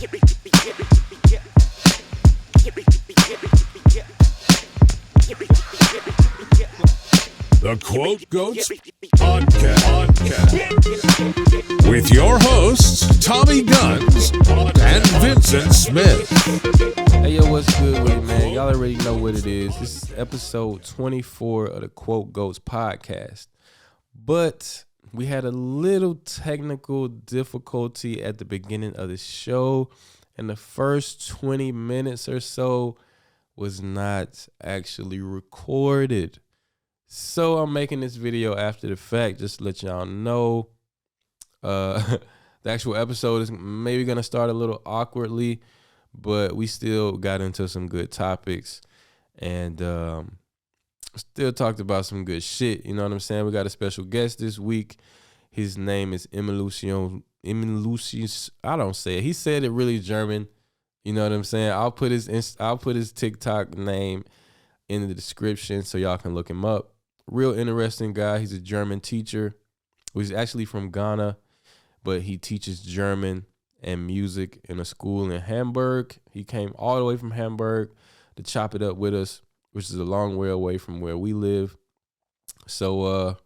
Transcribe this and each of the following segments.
The Quote Goats Podcast. With your hosts, Tommy Guns and Vincent Smith. Hey, yo, what's good with it, man? Y'all already know what it is. This is episode 24 of the Quote Goats Podcast. But we had a little technical difficulty at the beginning of the show, and the first 20 minutes or so was not actually recorded. So I'm making this video after the fact, just to let y'all know. The actual episode is maybe going to start a little awkwardly, but we still got into some good topics and still talked about some good shit. You know what I'm saying? We got a special guest this week. His name is Emulution. I don't say it. He said it really German. You know what I'm saying? I'll put his TikTok name in the description so y'all can look him up. Real interesting guy. He's a German teacher. He's actually from Ghana, but he teaches German and music in a school in Hamburg. He came all the way from Hamburg to chop it up with us, which is a long way away from where we live. So,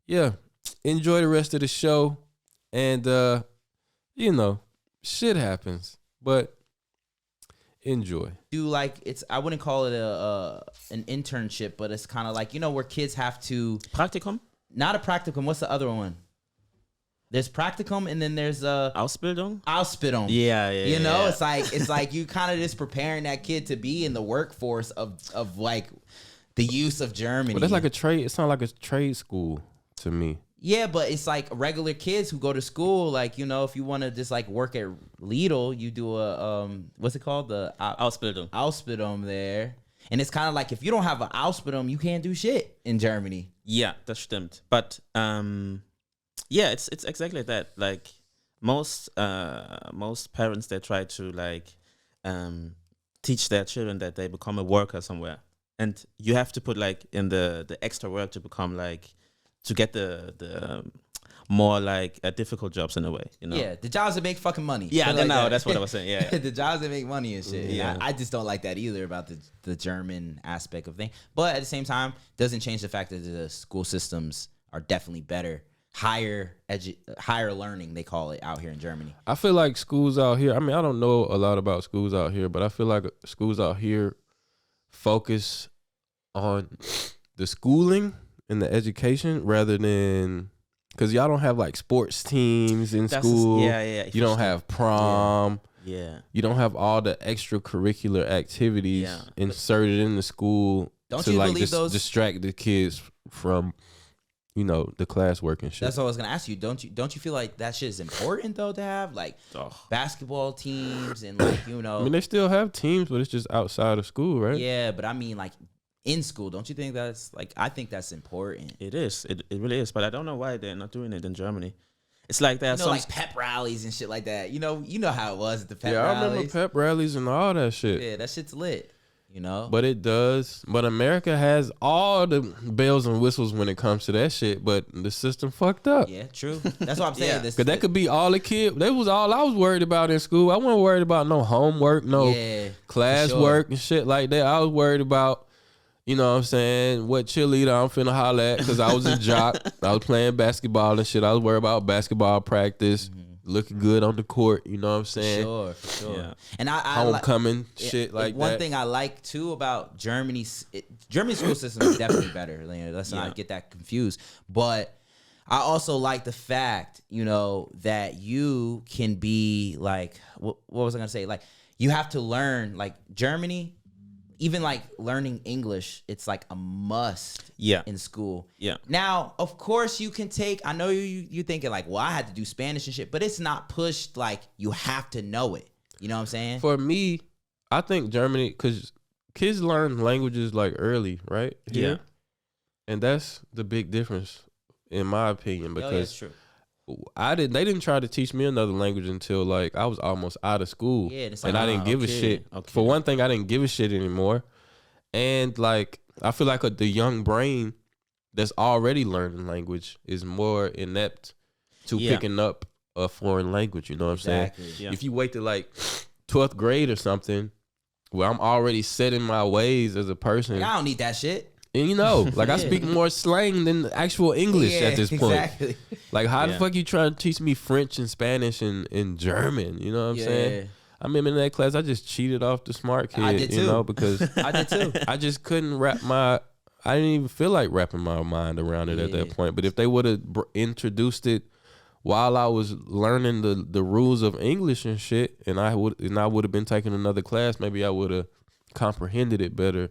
yeah, enjoy the rest of the show. And, shit happens, but enjoy. I wouldn't call it an internship, but it's kind of like, where kids have to Praktikum? Not a practicum. What's the other one? There's practicum and then there's Ausbildung. Yeah. Yeah. It's like you kind of just preparing that kid to be in the workforce of like the use of Germany. But that's like a trade. It's not like a trade school to me. Yeah, but it's like regular kids who go to school. Like, if you want to just like work at Lidl, you do a what's it called? The Ausbildung there. And it's kind of like if you don't have an Ausbildung, you can't do shit in Germany. Yeah, das stimmt. But yeah, it's exactly that. Like most parents, they try to like teach their children that they become a worker somewhere, and you have to put like in the extra work to become like to get the more like difficult jobs in a way, Yeah, the jobs that make fucking money. Yeah, like that's what I was saying. Yeah, the jobs that make money and shit. Yeah, I just don't like that either about the German aspect of things. But at the same time, doesn't change the fact that the school systems are definitely better, higher learning they call it out here in Germany. I feel like schools out here. I mean, I don't know a lot about schools out here, but I feel like schools out here focus on the schooling and the education rather than, because y'all don't have like sports teams in school. Yeah. You don't have prom. Yeah. You don't have all the extracurricular activities inserted in the school Don't to you like believe those distract the kids from, the classwork and shit. That's what I was gonna ask you. Don't you feel like that shit is important though to have like basketball teams and like I mean, they still have teams, but it's just outside of school, right? Yeah, but I mean like in school, don't you think that's like? I think that's important. It is. It really is. But I don't know why they're not doing it in Germany. It's like there's like pep rallies and shit like that. You know how it was at the pep rallies. Yeah, I remember pep rallies and all that shit. Yeah, that shit's lit. But it does. But America has all the bells and whistles when it comes to that shit. But the system fucked up. Yeah, true. That's what I'm saying. Because that could be all the kid. That was all I was worried about in school. I wasn't worried about no homework, class work and shit like that. I was worried about, what I'm saying, what cheerleader I'm finna holler at, because I was a jock. I was playing basketball and shit. I was worried about basketball practice. Looking good on the court, you know what I'm saying? For sure. Yeah. And I homecoming shit like one that. thing I like too about Germany's school system is definitely better. Let's not get that confused. But I also like the fact, that you can be like, what was I gonna say? Like you have to learn like Germany. Even like learning English, it's like a must in school. Yeah. Now, of course, you can take, I know you thinking like, well, I had to do Spanish and shit, but it's not pushed like you have to know it. You know what I'm saying? For me, I think Germany, because kids learn languages like early, right? Here. Yeah. And that's the big difference, in my opinion, because that's true. They didn't try to teach me another language until like I was almost out of school. Yeah, it's like, and I didn't give a shit. Okay. For one thing, I didn't give a shit anymore. And like I feel like the young brain that's already learning language is more inept to picking up a foreign language. You know what I'm saying? Exactly. Yeah. If you wait to like 12th grade or something, where I'm already set in my ways as a person, Like, I don't need that shit. and you know, like I Yeah. speak more slang than actual English at this point. Exactly. Like, how the Yeah. fuck you trying to teach me French and Spanish and German? You know what I'm Yeah. saying? I remember in that class, I just cheated off the smart kid. I did You too. know, because I did too. I just couldn't I didn't even feel like wrapping my mind around it at that Yeah. point. But if they would have introduced it while I was learning the rules of English and shit, and I would have been taking another class, maybe I would have comprehended it better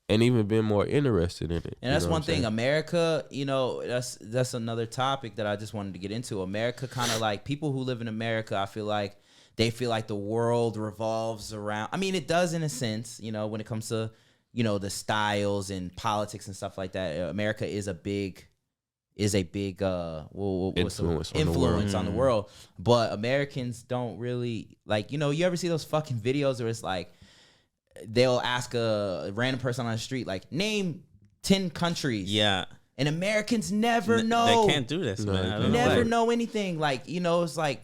and even been more interested in it. And that's you know one what I'm thing. saying? America, you know, that's another topic that I just wanted to get into. America, kind of like people who live in America, I feel like they feel like the world revolves around. I mean, it does in a sense, you know, when it comes to, you know, the styles and politics and stuff like that. America is a big what's Influence on the influence world. on the world. But Americans don't really like, you know, you ever see those fucking videos where it's like they'll ask a random person on the street, like, name 10 countries. Yeah. And Americans never know. They can't do this, No, man. they I don't can't. know Never why. know anything. Like, you know, it's like,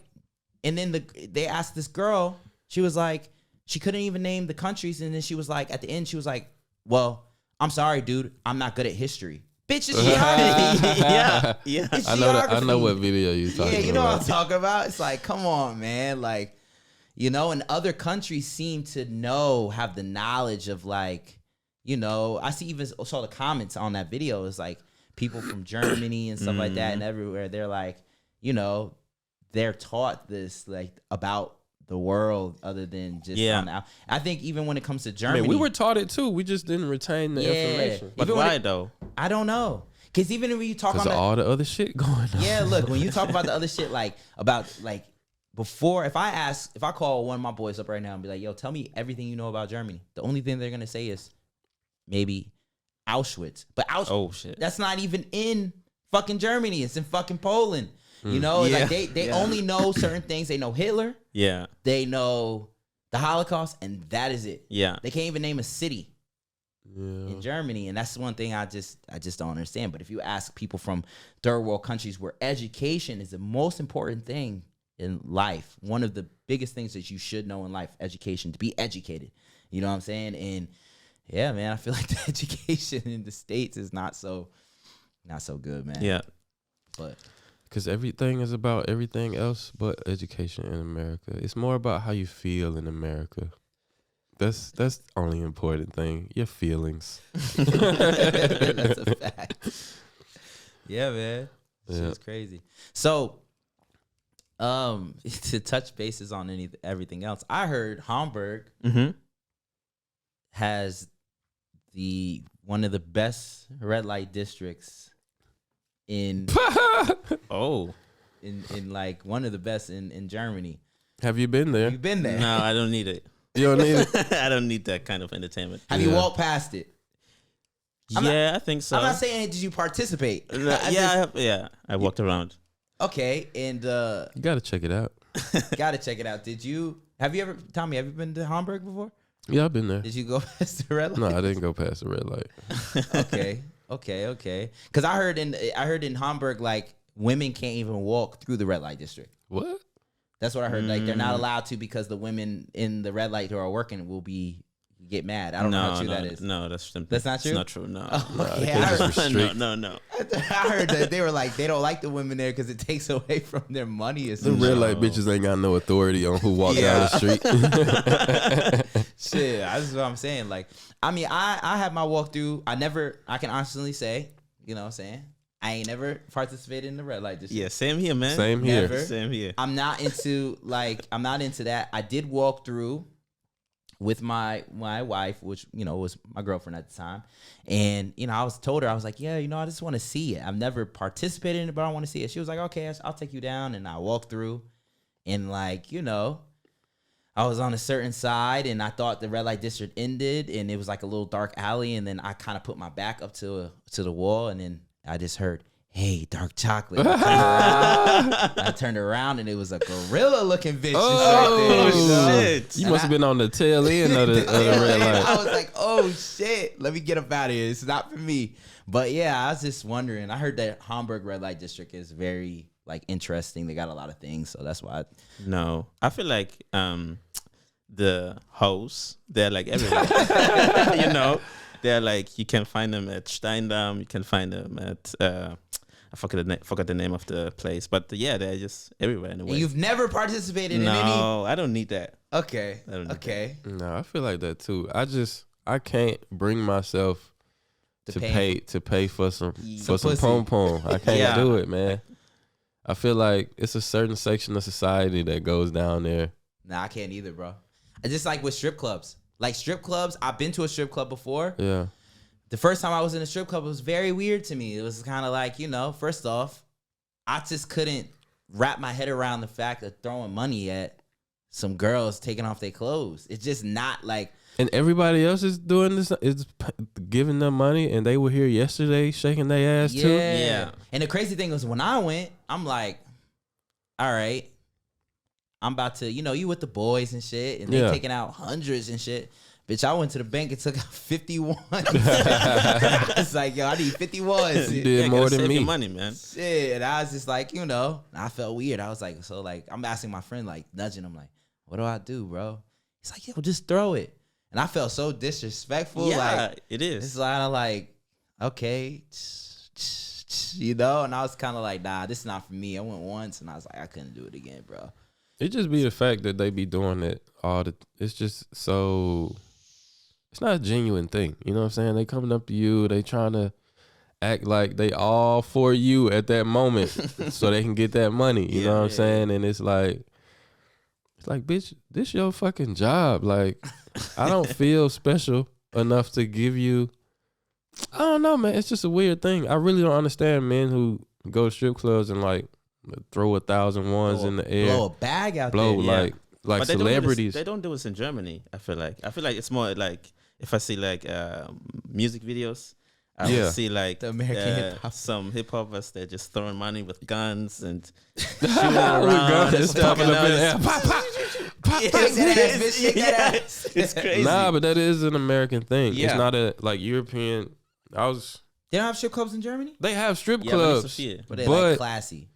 and then they asked this girl, she was like, she couldn't even name the countries. And then she was like, at the end, she was like, well, I'm sorry, dude. I'm not good at history. Bitch, it's geography. Yeah. Yeah. It's I know geography. what video you're talking Yeah, about. you know what I'm talking about? It's like, come on, man. Like, you know, and other countries seem to have the knowledge of, like, you know, I saw the comments on that video. It's like people from Germany and stuff like that and everywhere. They're like, you know, they're taught this, like, about the world other than just on the I think even when it comes to I Germany. mean, we were taught it too. We just didn't retain the information. But Even when why it- though? I don't know. Because even when you talk Because on of that, all the other shit going on. yeah, look, when you talk about the other shit, like about like before, if I call one of my boys up right now and be like, yo, tell me everything you know about Germany, the only thing they're gonna say is maybe Auschwitz. But Auschwitz, Oh shit. that's not even in fucking Germany. It's in fucking Poland. You know, Yeah. like they only know certain things. They know Hitler, Yeah. they know the Holocaust, and that is it. Yeah. They can't even name a city Yeah. in Germany, and that's one thing I just don't understand. But if you ask people from third world countries where education is the most important thing in life, one of the biggest things that you should know in life, education, to be educated. You know what I'm saying? And yeah, man, I feel like the education in the States is not so good, man. Yeah. But Because everything is about everything else but education in America. It's more about how you feel in America. That's the only important thing. Your feelings. that's a fact. Yeah, man. Yeah. Shit's crazy. So, to touch bases on everything else, I heard Hamburg Mm-hmm. has one of the best red light districts in Oh. like one of the best in Germany. Have you been there? You've been there. No, I don't need it. You don't need it? I don't need that kind of entertainment. Have you Yeah. walked past it? I'm I think so. I'm not saying did you participate. No, I walked around. Okay, and You got to check it out. gotta check it out. Have you ever, Tommy? Have you been to Hamburg before? Yeah, I've been there. Did you go past the red light? No, I didn't go past the red light. Okay. Because I heard in Hamburg, like, women can't even walk through the red light district. What? That's what I heard. Like, they're not allowed to because the women in the red light who are working will get mad. I don't know how true that is. No, that's That's not true? It's not true. No. Okay, they can't just restrict. No. I heard that they were like, they don't like the women there because it takes away from their money or The something. red light bitches ain't got no authority on who walks down the street. Shit, that's what I'm saying. Like, I mean, I have my walkthrough. I can honestly say, you know what I'm saying? I ain't never participated in the red light district. Yeah, same here, man. Same here. Never. Same here. I'm not into that. I did walk through with my wife, which, you know, was my girlfriend at the time. And, you know, I told her, I was like, yeah, you know, I just want to see it. I've never participated in it, but I want to see it. She was like, okay, I'll take you down. And I walked through, and, like, you know, I was on a certain side, and I thought the red light district ended, and it was like a little dark alley. And then I kind of put my back up to the wall, and then I just heard, hey, dark chocolate. I turned around, and it was a gorilla looking bitch. Oh, just right there, you know? shit. You must have been on the tail end of the red light. I was like, oh shit, let me get up out of here. It's not for me. But yeah, I was just wondering. I heard that Hamburg red light district is very like interesting. They got a lot of things, so that's why. No, I feel like the hosts, they're like everywhere. You know, they're like, you can find them at Steindam, you can find them at I forgot the name of the place, but yeah, they're just everywhere in a way. And you've never participated in any? No, I don't need that. Okay. I don't need Okay. No, I feel like that too. I can't bring myself to pay for some pussy. pom pom. I can't Yeah. do it, man. I feel like it's a certain section of society that goes down there. Nah, I can't either, bro. I just like with strip clubs. Like strip clubs, I've been to a strip club before. Yeah. The first time I was in a strip club, it was very weird to me. It was kind of like, first off, I just couldn't wrap my head around the fact of throwing money at some girls taking off their clothes. It's just not like. And everybody else is doing this, is giving them money, and they were here yesterday shaking their ass too. Yeah. And the crazy thing was when I went, I'm like, all right, I'm about to, you with the boys and shit, and they taking out hundreds and shit. Bitch, I went to the bank and took out 51. I was like, yo, I need 51. You did more than me. Your money, man. Shit. And I was just like, I felt weird. I was like, so like, I'm asking my friend, like, nudging him, like, what do I do, bro? He's like, yo, just throw it. And I felt so disrespectful. Yeah, like, it is. It's like, okay, and I was kind of like, nah, this is not for me. I went once, and I was like, I couldn't do it again, bro. It just be the fact that they be doing it it's just so, it's not a genuine thing. You know what I'm saying? They coming up to you, they trying to act like they all for you at that moment so they can get that money. You know what I'm saying? And it's like, bitch, this your fucking job. Like, I don't feel special enough to give you. I don't know, man. It's just a weird thing. I really don't understand men who go to strip clubs and like throw 1,000 ones in the air, blow a bag out blow there. like But celebrities. They don't do this in Germany. I feel like it's more like if I see like music videos. I would see like the American hip-hop. Some hip hoppers. They're just throwing money with guns and shooting With around. guns and stuff, popping up in the air. Shake that ass, bitch, shake that ass. It's crazy. Nah, but that is an American thing. Yeah. It's not a like European. They don't have strip clubs in Germany? They have strip Yeah, clubs, Sophia. But they're like classy.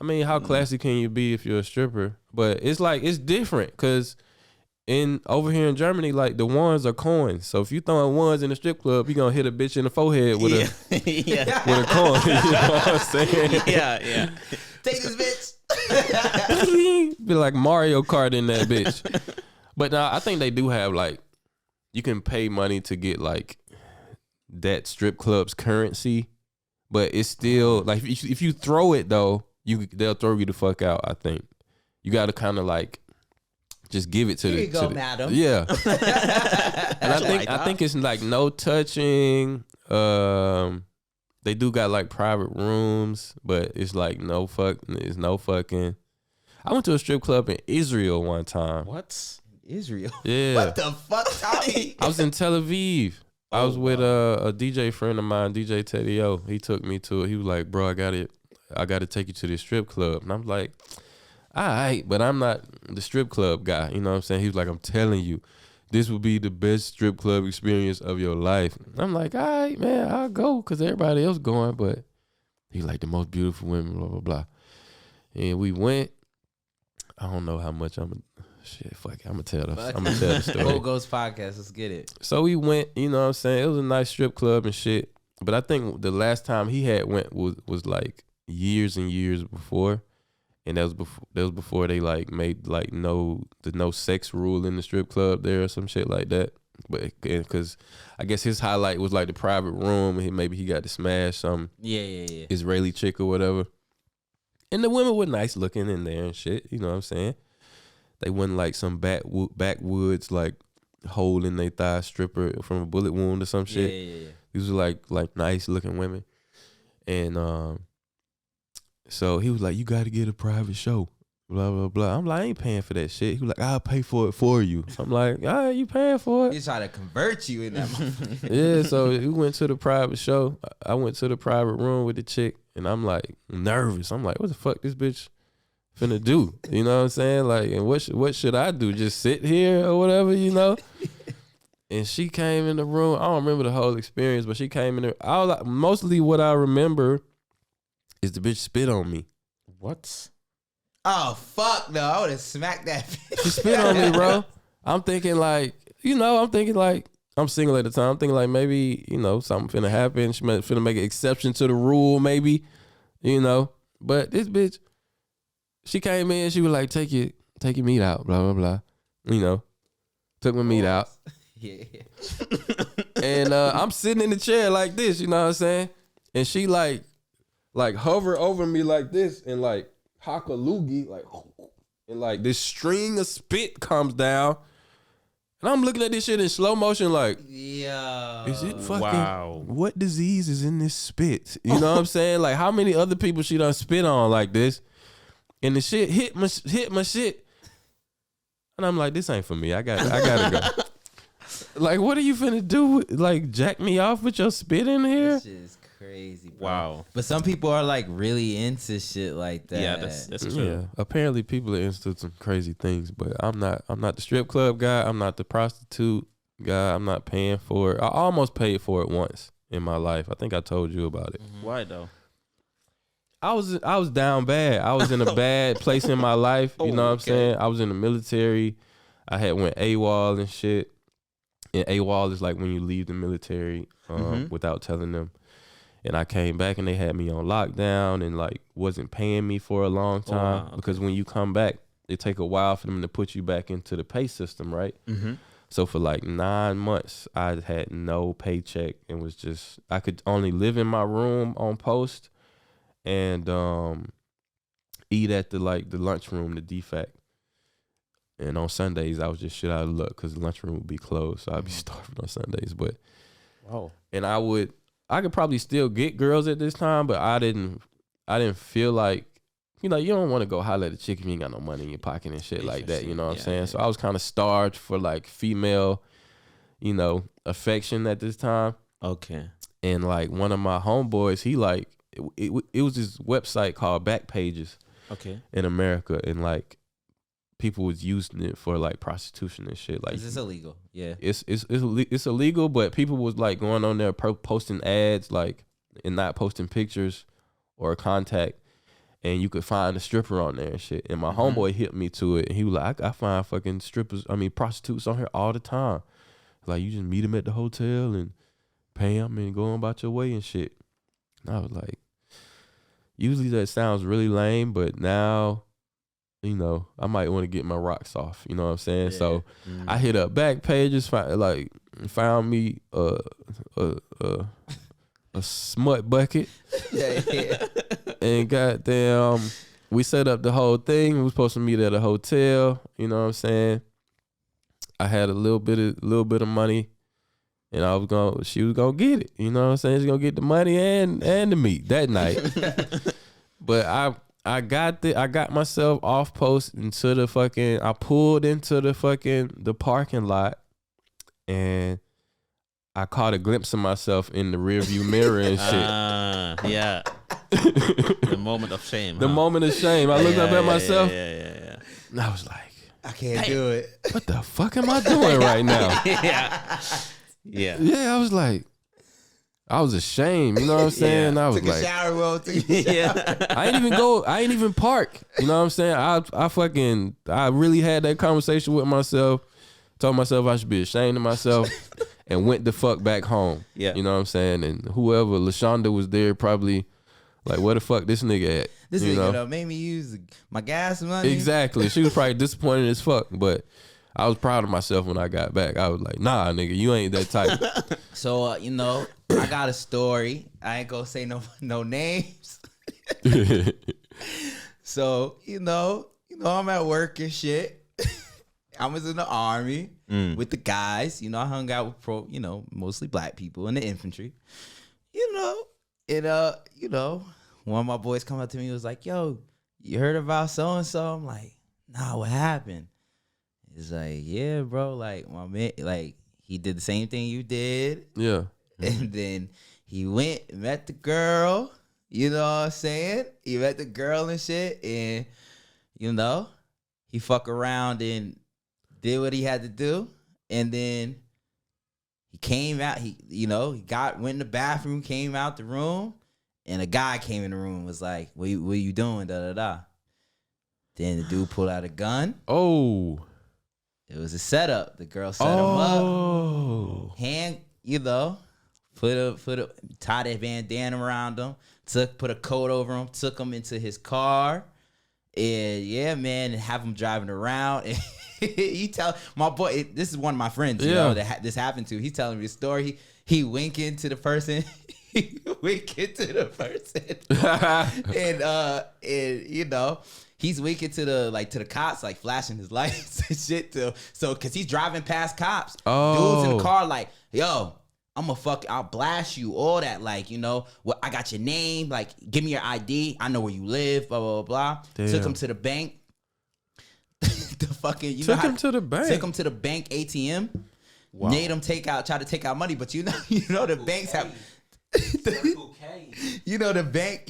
I mean, how classy can you be if you're a stripper? But it's like, it's different because over here in Germany, like the ones are coins. So if you throwing ones in the strip club, you gonna hit a bitch in the forehead with a with a coin. You know what I'm saying? Yeah. Take this bitch. Be like Mario Kart in that bitch. But now I think they do have like, you can pay money to get like that strip club's currency, but it's still like if you throw it though, they'll throw you the fuck out. I think you got to kind of like just give it to Here the. you go, madam. Yeah, and I think it's like no touching. They do got like private rooms, but it's like no fucking. I went to a strip club in Israel one time. What? Israel? Yeah. What the fuck, Tommy? I was in Tel Aviv. I was with a DJ friend of mine, DJ Teddy O. He took me to it. He was like, bro, I got to take you to this strip club. And I'm like, all right, but I'm not the strip club guy. You know what I'm saying? He was like, I'm telling you, this will be the best strip club experience of your life. I'm like, all right, man, I'll go because everybody else going. But he like the most beautiful women, blah, blah, blah. And we went. I don't know how much shit, fuck it. I'm going to tell the story. Gold Ghost Podcast. Let's get it. So we went, you know what I'm saying? It was a nice strip club and shit. But I think the last time he had went was like years and years before. And that was before they like made like no sex rule in the strip club there or some shit like that. But because I guess his highlight was like the private room, and maybe he got to smash some Israeli chick or whatever. And the women were nice looking in there and shit. You know what I'm saying? They wasn't like some backwoods like hole in their thigh stripper from a bullet wound or some shit. Yeah. These were like nice looking women. And so he was like, you got to get a private show, blah, blah, blah. I'm like, I ain't paying for that shit. He was like, I'll pay for it for you. I'm like, all right, you paying for it? He's trying to convert you in that motherfucker. Yeah, so we went to the private show. I went to the private room with the chick, and I'm like nervous. I'm like, what the fuck this bitch finna do? You know what I'm saying? Like, and what should I do? Just sit here or whatever, you know? And she came in the room. I don't remember the whole experience, but she came in there. Mostly what I remember is the bitch spit on me. What? Oh fuck no! I would have smacked that bitch. She spit on me, bro. I'm thinking like, I'm single at the time. I'm thinking like maybe, something finna happen. She finna make an exception to the rule, maybe, But this bitch, she came in, she was like, take your meat out, blah, blah, blah. Took my meat out. Yeah. And I'm sitting in the chair like this, you know what I'm saying? And she like hover over me like this and like hock a loogie, like, and like this string of spit comes down. And I'm looking at this shit in slow motion like, yeah, is it fucking, Wow. what disease is in this spit? You know what I'm saying? Like how many other people she done spit on like this? And the shit hit my shit. And I'm like, this ain't for me. I gotta go. Like, what are you finna do? Like, jack me off with your spit in here? This shit is crazy, bro. Wow. But some people are like really into shit like that. Yeah, that's true. Yeah. Apparently, people are into some crazy things, but I'm not the strip club guy. I'm not the prostitute guy. I'm not paying for it. I almost paid for it once in my life. I think I told you about it. Why though? I was down bad. I was in a bad place in my life. You know what I'm saying? I was in the military. I had went AWOL and shit. And AWOL is like when you leave the military without telling them. And I came back and they had me on lockdown and like wasn't paying me for a long time because when you come back, it take a while for them to put you back into the pay system, right? Mm-hmm. So for like 9 months, I had no paycheck and was just, I could only live in my room on post and eat at the lunchroom, the DFAC. And on Sundays, I was just shit out of luck because the lunchroom would be closed. So I'd be starving on Sundays. But and I could probably still get girls at this time, but I didn't feel like, you don't want to go holler at a chick if you ain't got no money in your pocket and shit like that. You know what I'm saying? So I was kind of starved for like female, affection at this time. Okay. And like one of my homeboys, he like, it was this website called Backpages Okay. in America. And like, people was using it for like prostitution and shit. Like, Is this illegal? Yeah. It's illegal, but people was like going on there posting ads like and not posting pictures or contact, and you could find a stripper on there and shit. And my homeboy hit me to it, and he was like, I find fucking prostitutes on here all the time. Like, you just meet them at the hotel and pay them and go on about your way and shit. And I was like, usually that sounds really lame, but now, I might want to get my rocks off. You know what I'm saying? Yeah. So I hit up Backpages, found me a smut bucket. Yeah. And goddamn, we set up the whole thing. We was supposed to meet at a hotel. You know what I'm saying? I had a little bit of money, and she was gonna get it. You know what I'm saying? She's gonna get the money and the meat that night. But I got myself off post I pulled into the parking lot, and I caught a glimpse of myself in the rearview mirror and shit. Yeah. The moment of shame. The moment of shame. I looked up at myself. Yeah. And I was like, I can't do it. what the fuck am I doing right now? Yeah. Yeah, I was ashamed, you know what I'm saying? I was took like, a shower, well, Yeah. I ain't even park. You know what I'm saying? I really had that conversation with myself, told myself I should be ashamed of myself, and went the fuck back home. Yeah. You know what I'm saying? And whoever, LaShonda was there, probably like, where the fuck this nigga at? This you nigga know? made me use my gas money. Exactly. She was probably disappointed as fuck, but I was proud of myself when I got back. I was like, nah, nigga, you ain't that type. So, I got a story. I ain't gonna say no names. So, I'm at work and shit. I was in the army with the guys. I hung out with mostly black people in the infantry. One of my boys come up to me and was like, yo, you heard about so-and-so? I'm like, nah, what happened? He's like, yeah, bro, like, my man, like, he did the same thing you did. Yeah. And then he went and met the girl, you know what I'm saying? He met the girl and shit, and, he fuck around and did what he had to do. And then he came out, went in the bathroom, came out the room, And a guy came in the room and was like, what you doing? Da da da. Then the dude pulled out a gun. Oh. It was a setup. The girl set him up. Hand, tied a bandana around him. Put a coat over him. Took him into his car. And yeah, man, and have him driving around. And he tell my boy, this is one of my friends, you know, that this happened to. He's telling me the story. He winking to the person. And you know, he's winking to the cops, like flashing his lights and shit too. So cause he's driving past cops. Dudes in the car like, yo, I'll blast you, all that, like, you know, what, I got your name, like, give me your ID, I know where you live, blah blah blah. Damn. Took him to the bank. Took him to the bank ATM. Wow. Made him try to take out money, but you know the banks have you know the bank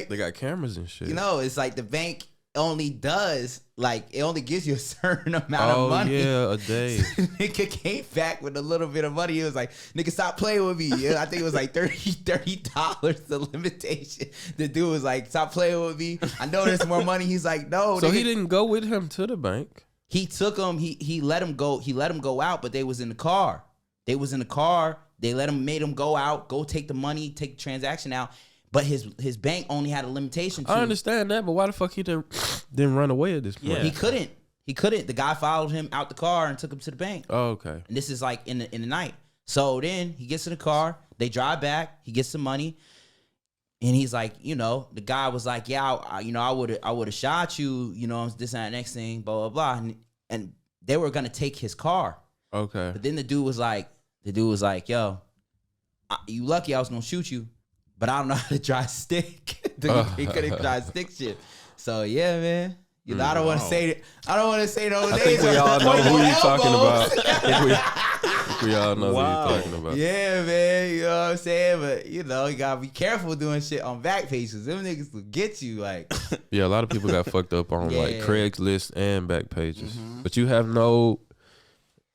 they got cameras and shit. You know, it's like the bank only does, like, it only gives you a certain amount of money. Oh yeah, a day. So nigga came back with a little bit of money. He was like, nigga, stop playing with me. Yeah, I think it was like $30 the limitation. The dude was like, stop playing with me. I know there's more money. He's like, no. So nigga. He didn't go with him to the bank. He took him. He let him go. He let him go out, but they was in the car. They made him go out, go take the money, take the transaction out. But his bank only had a limitation to. I understand that, but why the fuck he didn't run away at this point? Yeah. He couldn't. The guy followed him out the car and took him to the bank. Oh, okay. And this is like in the night. So then he gets in the car. They drive back. He gets some money. And he's like, you know, the guy was like, yeah, I would have shot you, you know, this and that next thing, blah, blah, blah. And they were going to take his car. Okay. But then the dude was like, yo, you lucky I was going to shoot you, but I don't know how to drive stick. He couldn't drive stick shit. So yeah, man. You know, I don't want to say no names. I think we all know who you're talking about. We all know who you're talking about. Yeah, man. You know what I'm saying? But, you know, you got to be careful doing shit on back pages. Them niggas will get you, like. Yeah, a lot of people got fucked up on, like, Craigslist and back pages. Mm-hmm. But you have no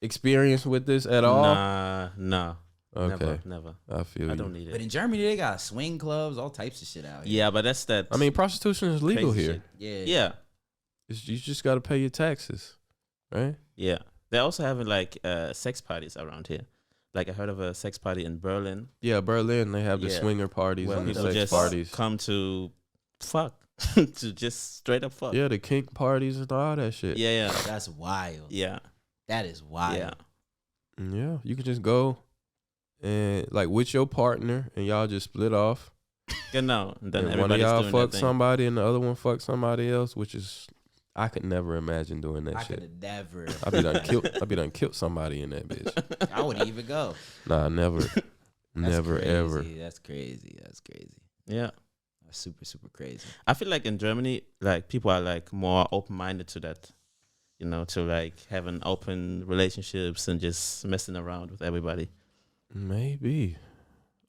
experience with this at all? No. Okay. Never. I feel I don't need it. But in Germany, they got swing clubs, all types of shit out here. Yeah, but that's that. I mean, prostitution is legal here. Shit. Yeah. You just got to pay your taxes, right? Yeah. They're also having, like, sex parties around here. Like, I heard of a sex party in Berlin. Yeah, Berlin, they have the swinger parties and the sex just parties. Come to fuck. To just straight up fuck. Yeah, the kink parties and all that shit. Yeah. That's wild. Yeah. That is wild. Yeah, you can just go and, like, with your partner, and y'all just split off. Genau. And then one of y'all fuck somebody and the other one fuck somebody else, which is, I could never imagine doing that shit. I could never. I'd be done killed somebody in that bitch. I wouldn't even go. Nah, never. Never, crazy. ever. That's crazy. Yeah. That's super, super crazy. I feel like in Germany, like, people are, like, more open-minded to that. You know, to, like, having open relationships and just messing around with everybody. Maybe.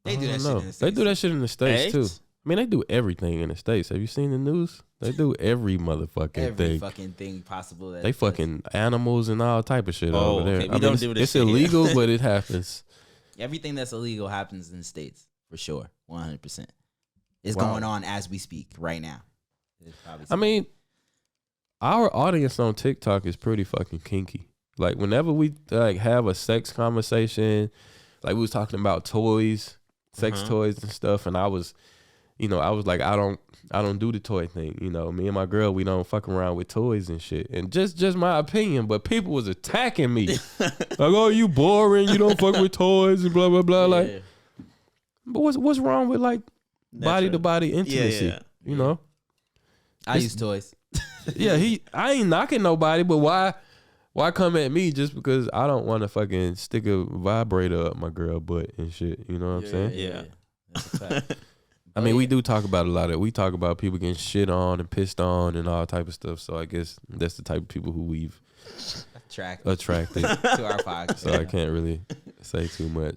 They do that shit in the States. They do that shit in the States, too. I mean, they do everything in the States. Have you seen the news? They do every motherfucking thing. Every fucking thing possible. They fucking animals and all type of shit over there. Okay. We don't do this it's shit illegal, here. but it happens. Everything that's illegal happens in the States, for sure. 100%. It's going on as we speak right now. I mean, our audience on TikTok is pretty fucking kinky. Like, whenever we, like, have a sex conversation, like, we was talking about toys, sex toys and stuff, and I was like, I don't do the toy thing. You know, me and my girl, we don't fuck around with toys and shit. And just my opinion, but people was attacking me. Like, oh, you boring, you don't fuck with toys and blah, blah, blah. Yeah. Like, but what's wrong with, like, body to body intimacy? Yeah. You know? I use toys. Yeah, I ain't knocking nobody, but why come at me just because I don't want to fucking stick a vibrator up my girl butt and shit? You know what I'm saying? Yeah. That's a fact. I mean, we do talk about a lot of. We talk about people getting shit on and pissed on and all type of stuff. So I guess that's the type of people who we've attracted to our podcast. So I can't really say too much.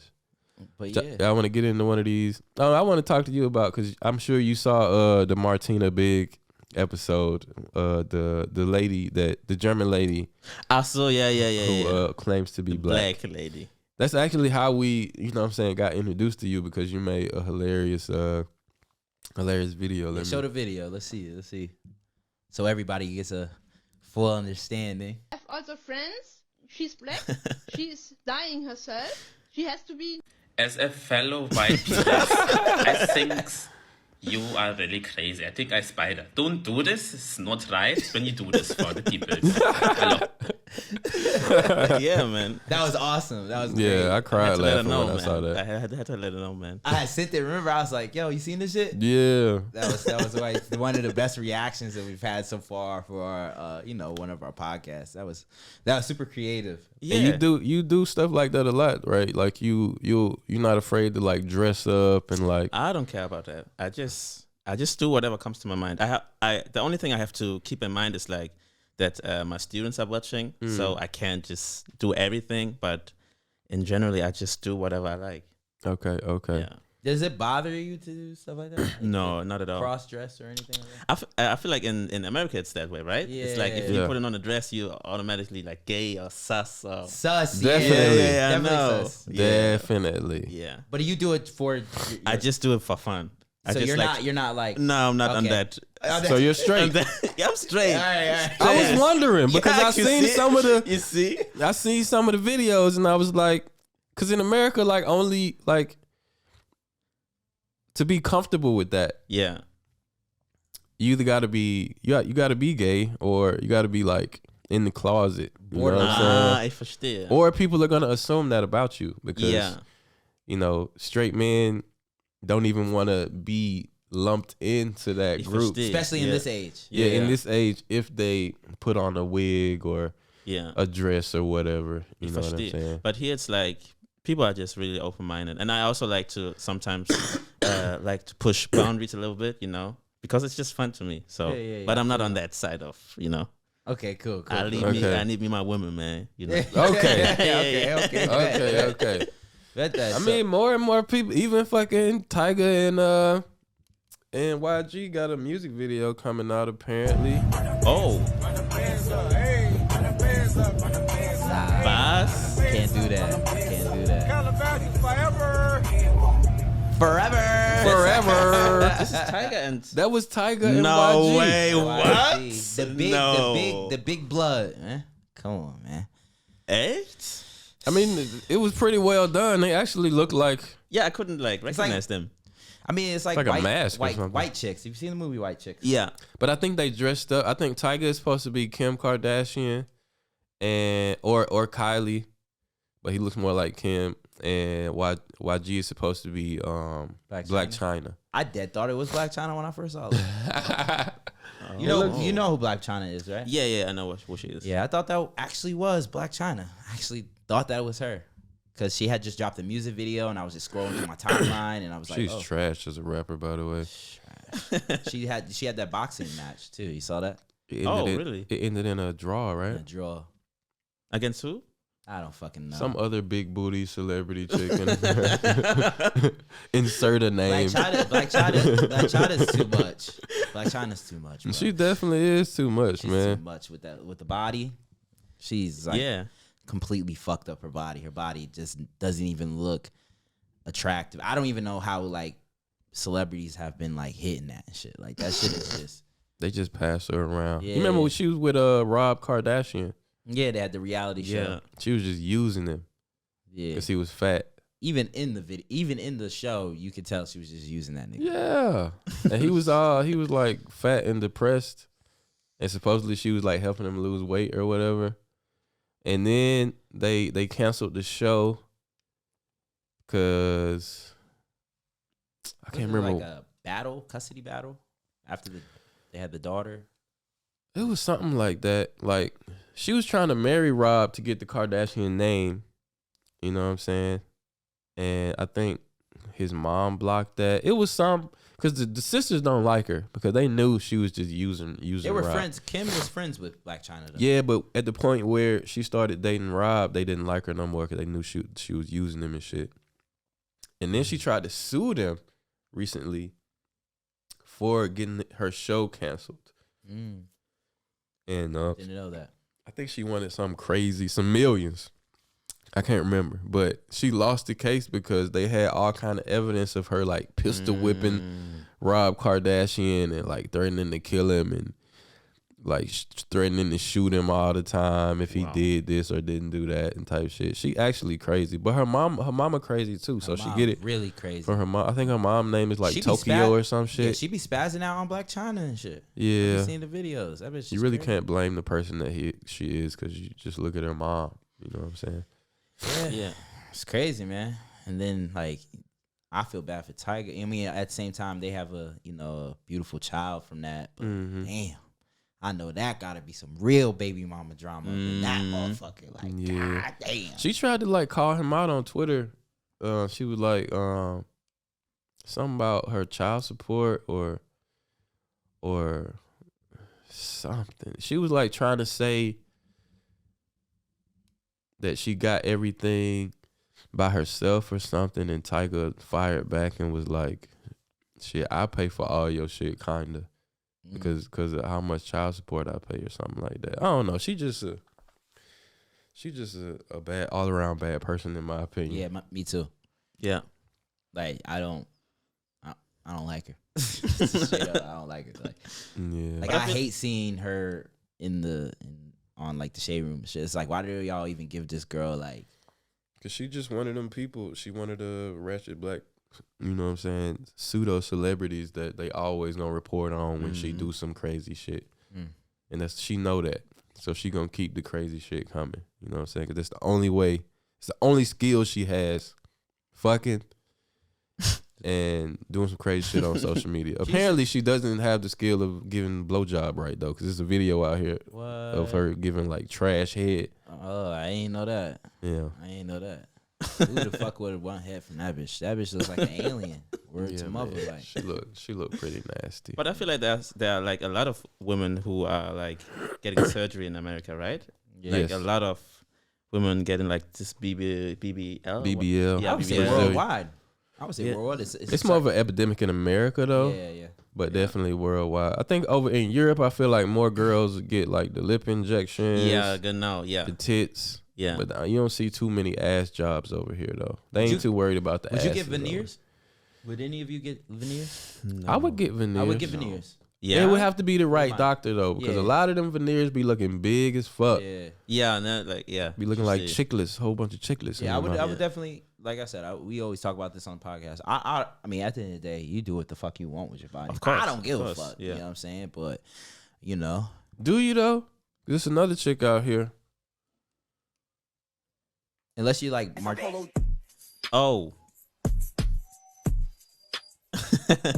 But yeah, I want to get into one of these. I want to talk to you about, because I'm sure you saw the Martina Big episode. The lady, the German lady. I saw. Yeah. Who claims to be black lady. That's actually how we, you know what I'm saying, got introduced to you, because you made a hilarious Hilarious video. Let Show me. the video. Let's see. So everybody gets a full understanding. I have also friends. She's black. She's dying herself. She has to be. As a fellow white penis, I think you are really crazy. I think I spider. Don't do this. It's not right when you do this for the people. Hello. Yeah, man. That was awesome. That was great. Yeah, I I had cried to let her laughing know, when I man. saw that. I had to let her know, man. I had sent it. Remember, I was like, "Yo, you seen this shit?" Yeah. That was like one of the best reactions that we've had so far for our, one of our podcasts. That was super creative. Yeah. And you do stuff like that a lot, right? Like you're not afraid to like dress up and like. I don't care about that. I just do whatever comes to my mind. The only thing I have to keep in mind is like that my students are watching, so I can't just do everything. But in generally, I just do whatever I like. Okay. Yeah. Does it bother you to do stuff like that? No, not at all. Cross dress or anything like that? I feel like in America it's that way, right? It's like if you Yeah. put it on a dress, you automatically like gay or sus or Sus, Definitely. yeah, I know. sus. Definitely. Yeah. But do you do it for? I just do it for fun. I So just you're not like. No, I'm not on Okay. that. So you're straight. Yeah, I'm straight. All right. I was wondering because Yeah, I you seen see? some of the You see? I seen some of the videos and I was like, because in America, like only like to be comfortable with that, Yeah. you either got to be you got to be gay or you got to be like in the closet. You know what I'm saying? I verstehe. Or people are gonna assume that about you because yeah. straight men don't even want to be lumped into that Ich group. verstehe. Especially in Yeah. this age. Yeah, in Yeah. this age, if they put on a wig or Yeah. a dress or whatever, you Ich know what I'm verstehe. saying? But here it's like people are just really open minded, and I also like to sometimes like to push boundaries a little bit, because it's just fun to me. So, Yeah, but I'm not on that side of, Okay, cool. I need Okay. I need me my women, man. Okay. okay. Okay. Bet that. I mean, more and more people, even fucking Tyga and YG got a music video coming out apparently. Oh, Spaz. Can't do that. Forever. This is Tiger and That was Tyga and no YG. way. What? The big blood. Come on, man. Echt? I mean, it was pretty well done. They actually looked like Yeah, I couldn't like recognize them. I mean, it's like, like a white, mask or something. white chicks. Have you seen the movie White Chicks? Yeah. but I think they dressed up. I think Tyga is supposed to be Kim Kardashian and or Kylie, but he looks more like Kim. And YG is supposed to be Black China. I dead thought it was Black China when I first saw it. You know who Black China is, right? Yeah, I know what she is. Yeah, I thought that actually was Black China. I actually thought that was her. Because she had just dropped a music video and I was just scrolling through my timeline and I was like, She's trash as a rapper, by the way. she had that boxing match too. You saw that? Really? It ended in a draw, In a right? draw. Against who? I don't fucking know. Some other big booty celebrity chick. Insert a name. Black China's too much. Black China's too much. Bro. She definitely is too much, She's man. too much with the body. She's like Yeah. completely fucked up her body. Her body just doesn't even look attractive. I don't even know how like celebrities have been like hitting that and shit. Like that shit is just They just pass her around. Yeah. You remember when she was with Rob Kardashian? they had the reality show. Yeah. She was just using him Yeah. because he was fat. Even in the video, even in the show, you could tell she was just using that nigga. Yeah, and he was like fat and depressed, and supposedly she was like helping him lose weight or whatever. And then they canceled the show because I can't remember. Like a custody battle after they had the daughter. It was something like that. Like she was trying to marry Rob to get the Kardashian name. You know what I'm saying? And I think his mom blocked that. It was because the sisters don't like her because they knew she was just using. They were Rob. friends. Kim was friends with Blac Chyna. Though. Yeah, but at the point where she started dating Rob, they didn't like her no more because they knew she was using him and shit. And then she tried to sue them recently for getting her show canceled. Mm, And didn't know that. I think she wanted some millions. I can't remember, but she lost the case because they had all kind of evidence of her like pistol whipping Rob Kardashian and like threatening to kill him and like threatening to shoot him all the time if he did this or didn't do that and type shit. She actually crazy, but her mama crazy too, so she get it really crazy from her mom. I think her mom name is like She be Tokyo or some shit. Yeah, she be spazzing out on Black China and shit. Yeah, I've seen the videos. That bitch you really crazy. can't blame the person that she is because you just look at her mom. You know what I'm saying? Yeah, it's crazy, man. And then like, I feel bad for Tiger. I mean, at the same time, they have a a beautiful child from that. But damn, I know that gotta be some real baby mama drama in that motherfucker. Like, god damn. She tried to like call him out on Twitter. She was like something about her child support or something. She was like trying to say that she got everything by herself or something, and Tyga fired back and was like, "Shit, I pay for all your shit, kinda, because of how much child support I pay or something like that." I don't know. She just a bad all around bad person in my opinion. Yeah, me too. Yeah. Like I don't like her. Straight up, I don't like her. Like I hate seeing her on like the shade room shit. It's like, why do y'all even give this girl like? Cause she just one of them people. She one of the ratchet black, you know what I'm saying, pseudo celebrities that they always gonna report on when she do some crazy shit, and she know that, so she gonna keep the crazy shit coming. You know what I'm saying? Cause that's the only way. It's the only skill she has, fucking. And doing some crazy shit on social media. Apparently, she doesn't have the skill of giving blowjob right though, because there's a video out here of her giving like trash head. Oh, I ain't know that. Yeah, I ain't know that. Who the fuck would have one head from that bitch? That bitch looks like an alien. Word to mother, man. like She look pretty nasty. But I feel like there are like a lot of women who are like getting surgery in America, right? Yeah. Like Yes. a lot of women getting like this BBL. BBL. Yeah, I would say BBL. worldwide. I would say Yeah. worldwide. It's more of an epidemic in America though. Yeah. But definitely worldwide. I think over in Europe, I feel like more girls get like the lip injections, Yeah, genau. Yeah, the tits. yeah. But you don't see too many ass jobs over here though. They ain't too worried about the ass. Would you get veneers? Would any of you get veneers? I would get veneers. I would get veneers. Yeah, It would have to be the right doctor though, because a Yeah. lot of them veneers be looking big as fuck. Yeah. Yeah, no, like yeah. Be looking like See. chiclets, whole bunch of chiclets. Yeah, I in would. your I mouth. would definitely. Like I said, we always talk about this on the podcast. I mean, at the end of the day, you do what the fuck you want with your body. Of course, I don't give a of course, fuck. yeah. You know what I'm saying? But you know, Do you though? There's another chick out here. unless you like Oh,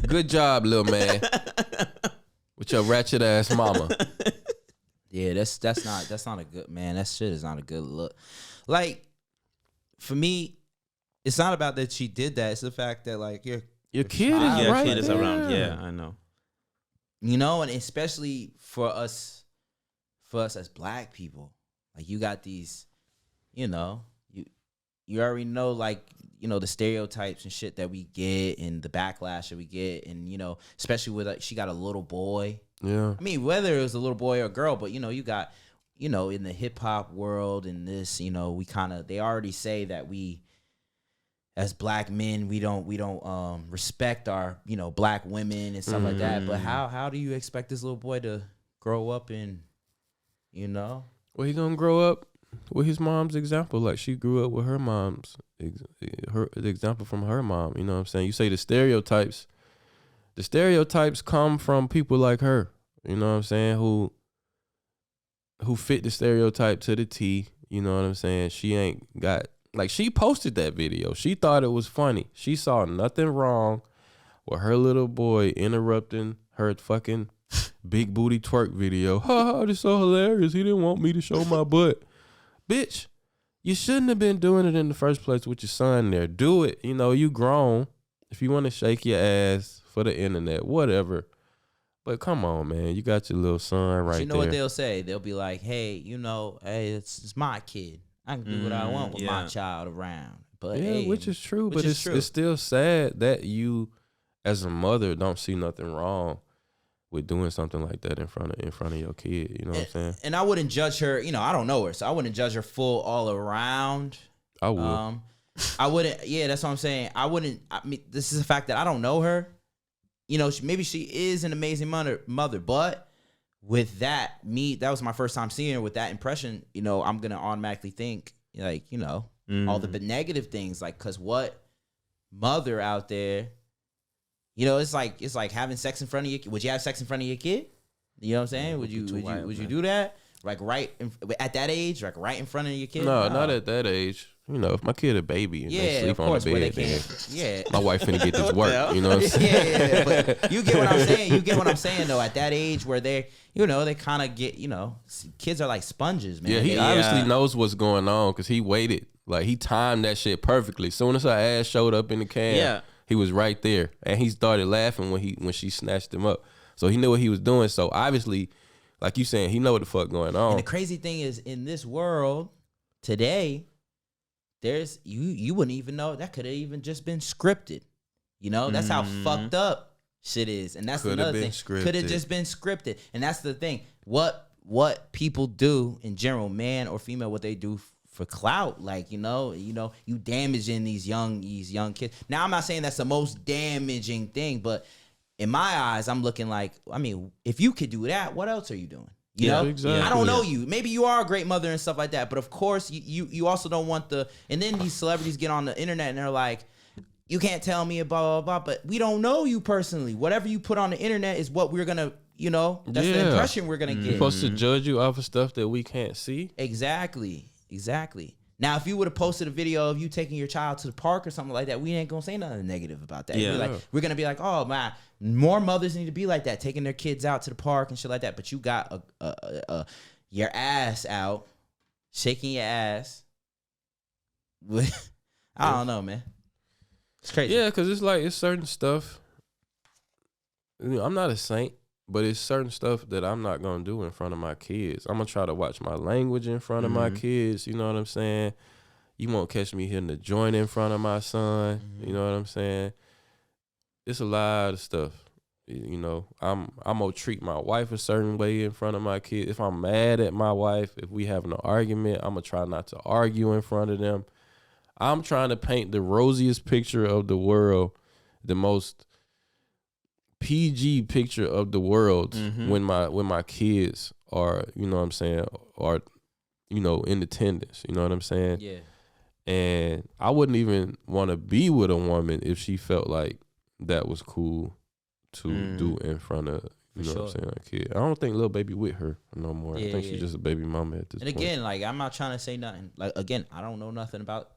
Good job, little man. With your ratchet ass mama. yeah, that's not a good man. That shit is not a good look. Like for me, it's not about that she did that. It's the fact that like Your kid child- is yeah, right kid is there. around. Yeah, I know. you know, and especially for us as black people, like you got these, you know, you already know, like, you know, the stereotypes and shit that we get and the backlash that we get, and you know, especially with like, she got a little boy. Yeah. I mean, whether it was a little boy or a girl, but you know, you got, you know, in the hip hop world and this, you know, they already say that we, as black men, we don't respect our, you know, black women and stuff like that. But how do you expect this little boy to grow up and, you know? Well, he gonna grow up with his mom's example. Like she grew up with her mom's the example from her mom. You know what I'm saying? You say the stereotypes come from people like her. You know what I'm saying? Who fit the stereotype to the T. You know what I'm saying? She ain't got, like, she posted that video. She thought it was funny. She saw nothing wrong with her little boy interrupting her fucking big booty twerk video. Ha ha, this is so hilarious. He didn't want me to show my butt. Bitch, you shouldn't have been doing it in the first place with your son there. Do it. You know, you grown. If you want to shake your ass for the internet, whatever. But come on, man. You got your little son right there. You know what they'll say? They'll be like, hey, you know, hey, it's my kid. I can do what I want with my child around. But yeah, hey, which is true. which But is true. it's still sad that you, as a mother, don't see nothing wrong with doing something like that in front of your kid. You know what I'm saying? And I wouldn't judge her. You know, I don't know her, so I wouldn't judge her full all around. I would. I wouldn't. Yeah, that's what I'm saying. I wouldn't. I mean, this is a fact that I don't know her. You know, maybe she is an amazing mother, but with that, that was my first time seeing her. With that impression, you know, I'm gonna automatically think like, you know, all the negative things, like, cause what mother out there, you know, it's like having sex in front of your kid. Would you have sex in front of your kid? You know what I'm saying? Would you do that? Like at that age, like right in front of your kid? No, not at that age. You know, if my kid a baby and they sleep on the bed, then my wife finna get this work. You know what I'm saying? But you get what I'm saying. You get what I'm saying, though. At that age where they, you know, they kind of get, you know, kids are like sponges, man. Yeah, he obviously knows what's going on because he waited. Like, he timed that shit perfectly. Soon as her ass showed up in the cam, he was right there. And he started laughing when she snatched him up. So he knew what he was doing. So obviously, like you saying, he know what the fuck going on. And the crazy thing is, in this world today, there's you wouldn't even know that could have even just been scripted. You know, that's how fucked up shit is. And that's another thing. Could have just been scripted. And that's the thing. What people do in general, man or female, what they do for clout, like, you know, you damaging these young kids. Now, I'm not saying that's the most damaging thing, but in my eyes, I'm looking like, I mean, if you could do that, what else are you doing? You know, exactly. I don't know you. Maybe you are a great mother and stuff like that. But of course, you also don't want and then these celebrities get on the internet and they're like, you can't tell me blah, blah, blah. But we don't know you personally. Whatever you put on the internet is what we're going to, you know, that's the impression we're going to get. We're supposed to judge you off of stuff that we can't see. Exactly. Now, if you would have posted a video of you taking your child to the park or something like that, we ain't gonna say nothing negative about that. Yeah. We're gonna be like, oh man, more mothers need to be like that, taking their kids out to the park and shit like that. But you got your ass out, shaking your ass. I don't know, man. It's crazy. Yeah, because it's certain stuff. You know, I'm not a saint, but it's certain stuff that I'm not gonna do in front of my kids. I'm gonna try to watch my language in front of my kids. You know what I'm saying? You won't catch me hitting the joint in front of my son. You know what I'm saying? It's a lot of stuff. You know, I'm gonna treat my wife a certain way in front of my kids. If I'm mad at my wife, if we having an argument, I'm gonna try not to argue in front of them. I'm trying to paint the rosiest picture of the world, the most PG picture of the world when my kids are, you know what I'm saying, are, you know, in attendance. You know what I'm saying? Yeah. And I wouldn't even want to be with a woman if she felt like that was cool to do in front of, you know what I'm saying, a kid. I don't think little baby with her no more. I think she's just a baby mama at this point. And again, like, I'm not trying to say nothing. Like, again, I don't know nothing about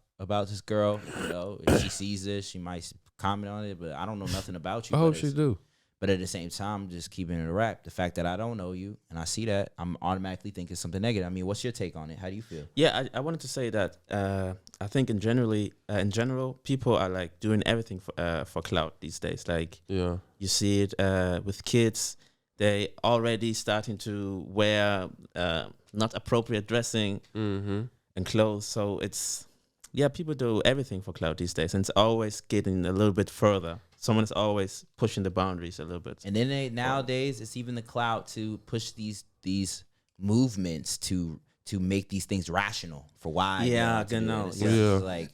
this girl. You know, if she sees this, she might comment on it, but I don't know nothing about you. I hope she do. But at the same time, I'm just keeping it a wrap. The fact that I don't know you and I see that, I'm automatically thinking something negative. I mean, what's your take on it? How do you feel? Yeah, I wanted to say that I think in general, people are like doing everything for clout these days. Like, you see it with kids. They already starting to wear not appropriate dressing and clothes. So it's, people do everything for clout these days. And it's always getting a little bit further. Someone's always pushing the boundaries a little bit. And then nowadays, it's even the clout to push these movements to make these things rational for why. Yeah, genau. It's like,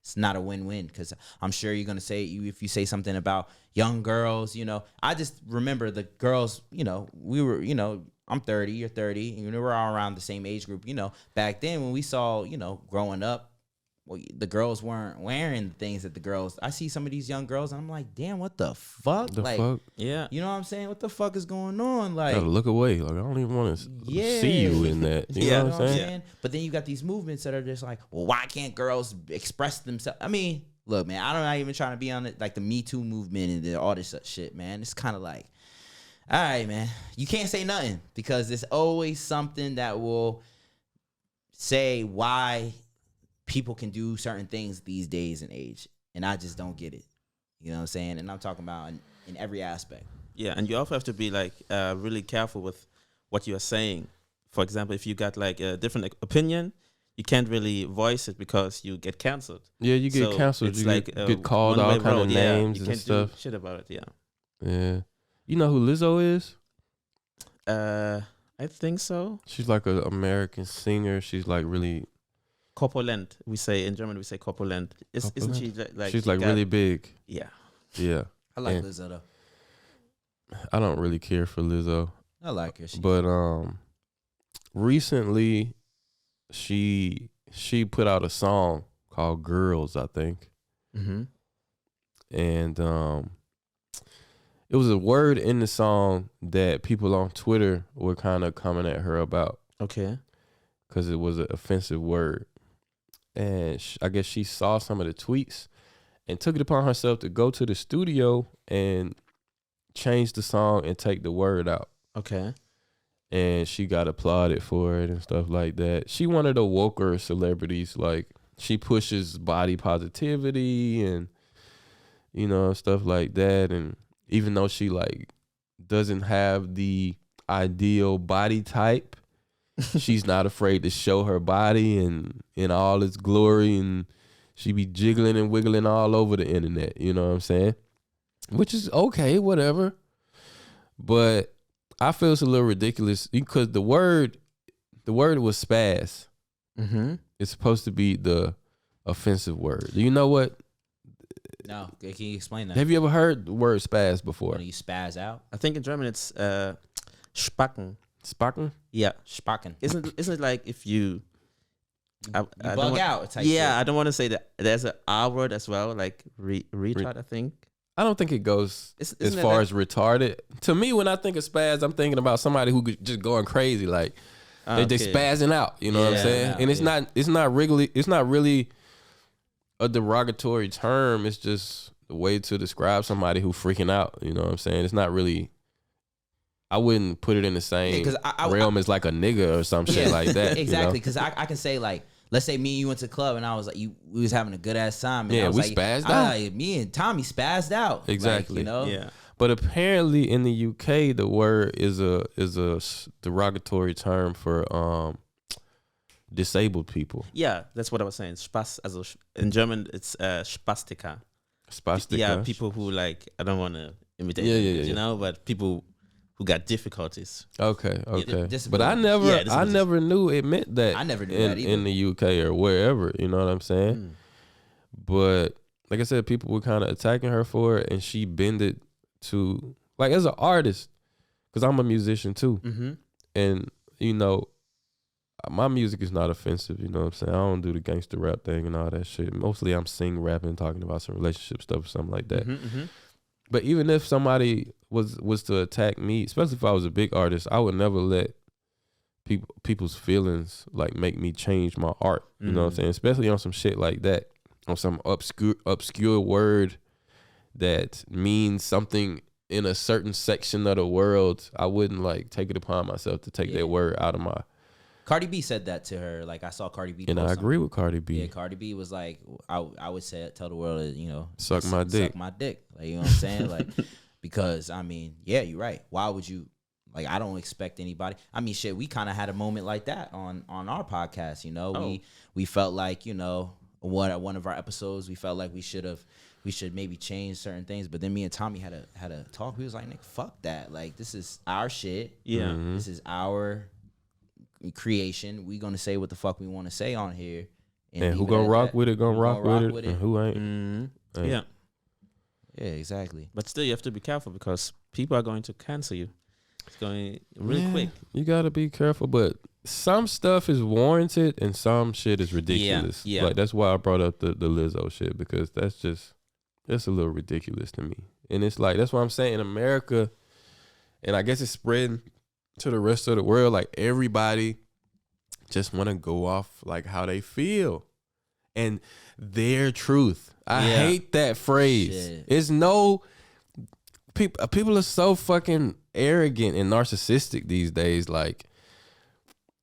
it's not a win-win, because I'm sure you're going to say, if you say something about young girls, you know, I just remember the girls, you know, we were, you know, I'm 30, you're 30, and we're all around the same age group. You know, back then when we saw, you know, growing up, well, the girls weren't wearing the things that the girls. I see some of these young girls, and I'm like, damn, what the fuck? Yeah. You know what I'm saying? What the fuck is going on? Like, gotta look away. Like, I don't even want to see you in that. You know what I'm saying? But then you got these movements that are just like, well, why can't girls express themselves? I mean, look, man, I'm not even trying to be on it, like the Me Too movement and all this shit, man. It's kind of like, all right, man, you can't say nothing, because there's always something that will say why people can do certain things these days and age, and I just don't get it. You know what I'm saying? And I'm talking about in every aspect. Yeah, and you also have to be like really careful with what you are saying. For example, if you got like a different opinion, you can't really voice it because you get canceled. Yeah, you get canceled. You like get called all kind of names and stuff. Do shit about it. Yeah. You know who Lizzo is? I think so. She's like an American singer. She's like really corpulent. We say in German, we say corpulent. Isn't she like? She's like really big. Yeah. Yeah. I like And Lizzo though. I don't really care for Lizzo, I like her. but recently she put out a song called "Girls," I think, Mm-hmm. and it was a word in the song that people on Twitter were kind of coming at her about Okay. because it was an offensive word, and I guess she saw some of the tweets and took it upon herself to go to the studio and change the song and take the word out. Okay. And she got applauded for it and stuff like that. She one of the woker celebrities. Like, she pushes body positivity and, you know, stuff like that. And even though she like doesn't have the ideal body type, she's not afraid to show her body and in all its glory, and she be jiggling and wiggling all over the internet. You know what I'm saying? Which is okay, whatever. But I feel it's a little ridiculous because the word was spaz. Mm-hmm. It's supposed to be the offensive word. Do you know what? No, can you explain that? Have you ever heard the word spaz before? When you spaz out, I think in German it's spacken. Spacken? Yeah. spacken. Isn't it like if you I You don't bug want- out. Type Yeah, shit. I don't want to say that. There's an R word as well, like retard. I think. I don't think it goes as Isn't it far like- as retarded. To me, when I think of spaz, I'm thinking about somebody who could just going crazy, like they Okay. spazzing out. You know what I'm Yeah, saying? yeah, And it's not really a derogatory term. It's just a way to describe somebody who freaking out. You know what I'm saying? It's not really. I wouldn't put it in the same 'cause I- realm as like a nigga or some shit like that. Exactly, You because I can say like, let's say me and you went to the club and I was like, we was having a good ass time. And Yeah, I was we like, spazzed I- out. like, me and Tommy spazzed out. Like, Exactly. you know. Yeah. But apparently in the UK, the word is a derogatory term for disabled people. Yeah, that's what I was saying. Spaß, also in German it's Spastiker. Spastic. Yeah, people who like, I don't want to imitate, Yeah, them, yeah, yeah, you yeah. know, but people who got difficulties. Okay, okay. disabilities. But I Yeah, never knew it meant that. I never knew in, that either. in the UK or wherever. You know what I'm saying? Mm. But like I said, people were kind of attacking her for it, and she bended to like as an artist, because I'm a musician too, Mm-hmm. and you know, my music is not offensive. You know what I'm saying? I don't do the gangster rap thing and all that shit. Mostly, I'm sing rapping, talking about some relationship stuff or something like that. Mm-hmm. But even if somebody was to attack me, especially if I was a big artist, I would never let people's feelings like make me change my art. You know what I'm saying? Especially on some shit like that, on some obscure word that means something in a certain section of the world. I wouldn't like take it upon myself to take that word out of my. Cardi B said that to her. Like I saw Cardi B. And I post agree with Cardi B. Yeah, Cardi B was like, I would say, tell the world, you know, Suck my dick. Suck my dick. Like, you know what I'm saying? Like, because, I mean, yeah, you're right. Why would you, like, I don't expect anybody. I mean, shit, we kind of had a moment like that on our podcast, you know? We felt like, you know, one of our episodes, we felt like we should maybe change certain things. But then me and Tommy had a talk. We was like, nigga, fuck that. Like, this is our shit. Yeah. Mm-hmm. This is our creation. We gonna say what the fuck we want to say on here, And who leave it gonna at rock that. with it, gonna Who rock with it, with and who ain't. Mm-hmm. Hey. Yeah. Yeah, exactly. But still, you have to be careful because people are going to cancel you. It's going really Yeah, quick. You gotta be careful, but some stuff is warranted and some shit is ridiculous. yeah. Like that's why I brought up the Lizzo shit, because that's a little ridiculous to me. And it's like that's what I'm saying in America, and I guess it's spreading to the rest of the world. Like everybody just want to go off like how they feel and their truth. I hate that phrase. Shit. It's no people are so fucking arrogant and narcissistic these days. Like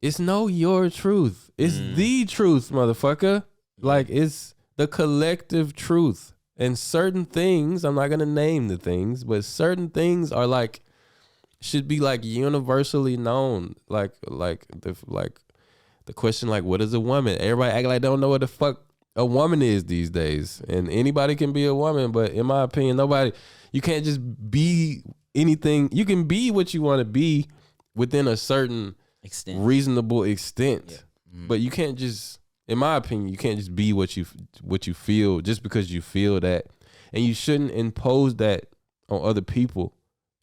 it's no your truth. It's the truth, motherfucker. Like it's the collective truth. And certain things, I'm not gonna name the things, but certain things are like should be like universally known. Like the question, like, what is a woman? Everybody act like they don't know what the fuck a woman is these days. And anybody can be a woman, but in my opinion, you can't just be anything. You can be what you want to be within a certain Extent. reasonable extent. Yeah. But you can't just, in my opinion, you can't just be what you feel just because you feel that, and you shouldn't impose that on other people.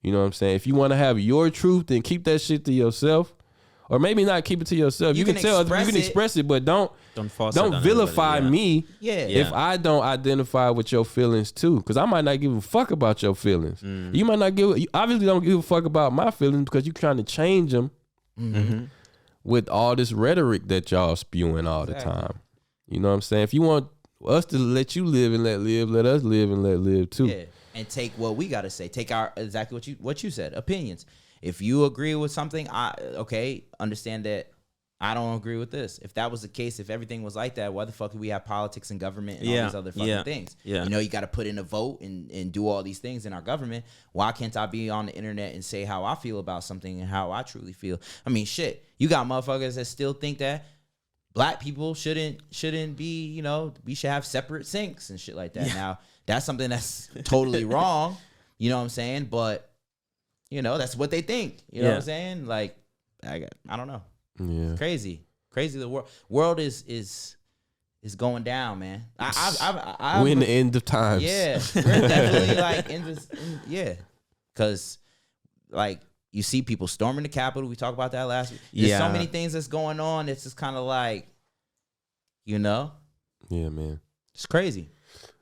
You know what I'm saying? If you want to have your truth, then keep that shit to yourself, or maybe not keep it to yourself. You can tell other people, you can express it, but don't vilify me. If I don't identify with your feelings too, because I might not give a fuck about your feelings. You might not you obviously don't give a fuck about my feelings because you're trying to change them with all this rhetoric that y'all spewing all the time. You know what I'm saying? If you want us to let you live and let live, let us live and let live too. Yeah, and take what we gotta say. Take our exactly what you said. Opinions. If you agree with something, understand that I don't agree with this. If that was the case, if everything was like that, why the fuck do we have politics and government and all these other fucking things? Yeah. You know, you got to put in a vote and do all these things in our government. Why can't I be on the internet and say how I feel about something and how I truly feel? I mean, shit, you got motherfuckers that still think that black people shouldn't be, you know, we should have separate sinks and shit like that. Now, that's something that's totally wrong. You know what I'm saying? But, you know, that's what they think. You know what I'm saying? Like, I don't know. Yeah, it's crazy. The world is going down, man. We're in the end of times. Yeah, we're definitely like in this. Because like you see people storming the Capitol. We talked about that last week. There's so many things that's going on. It's just kind of like, you know. Yeah, man. It's crazy.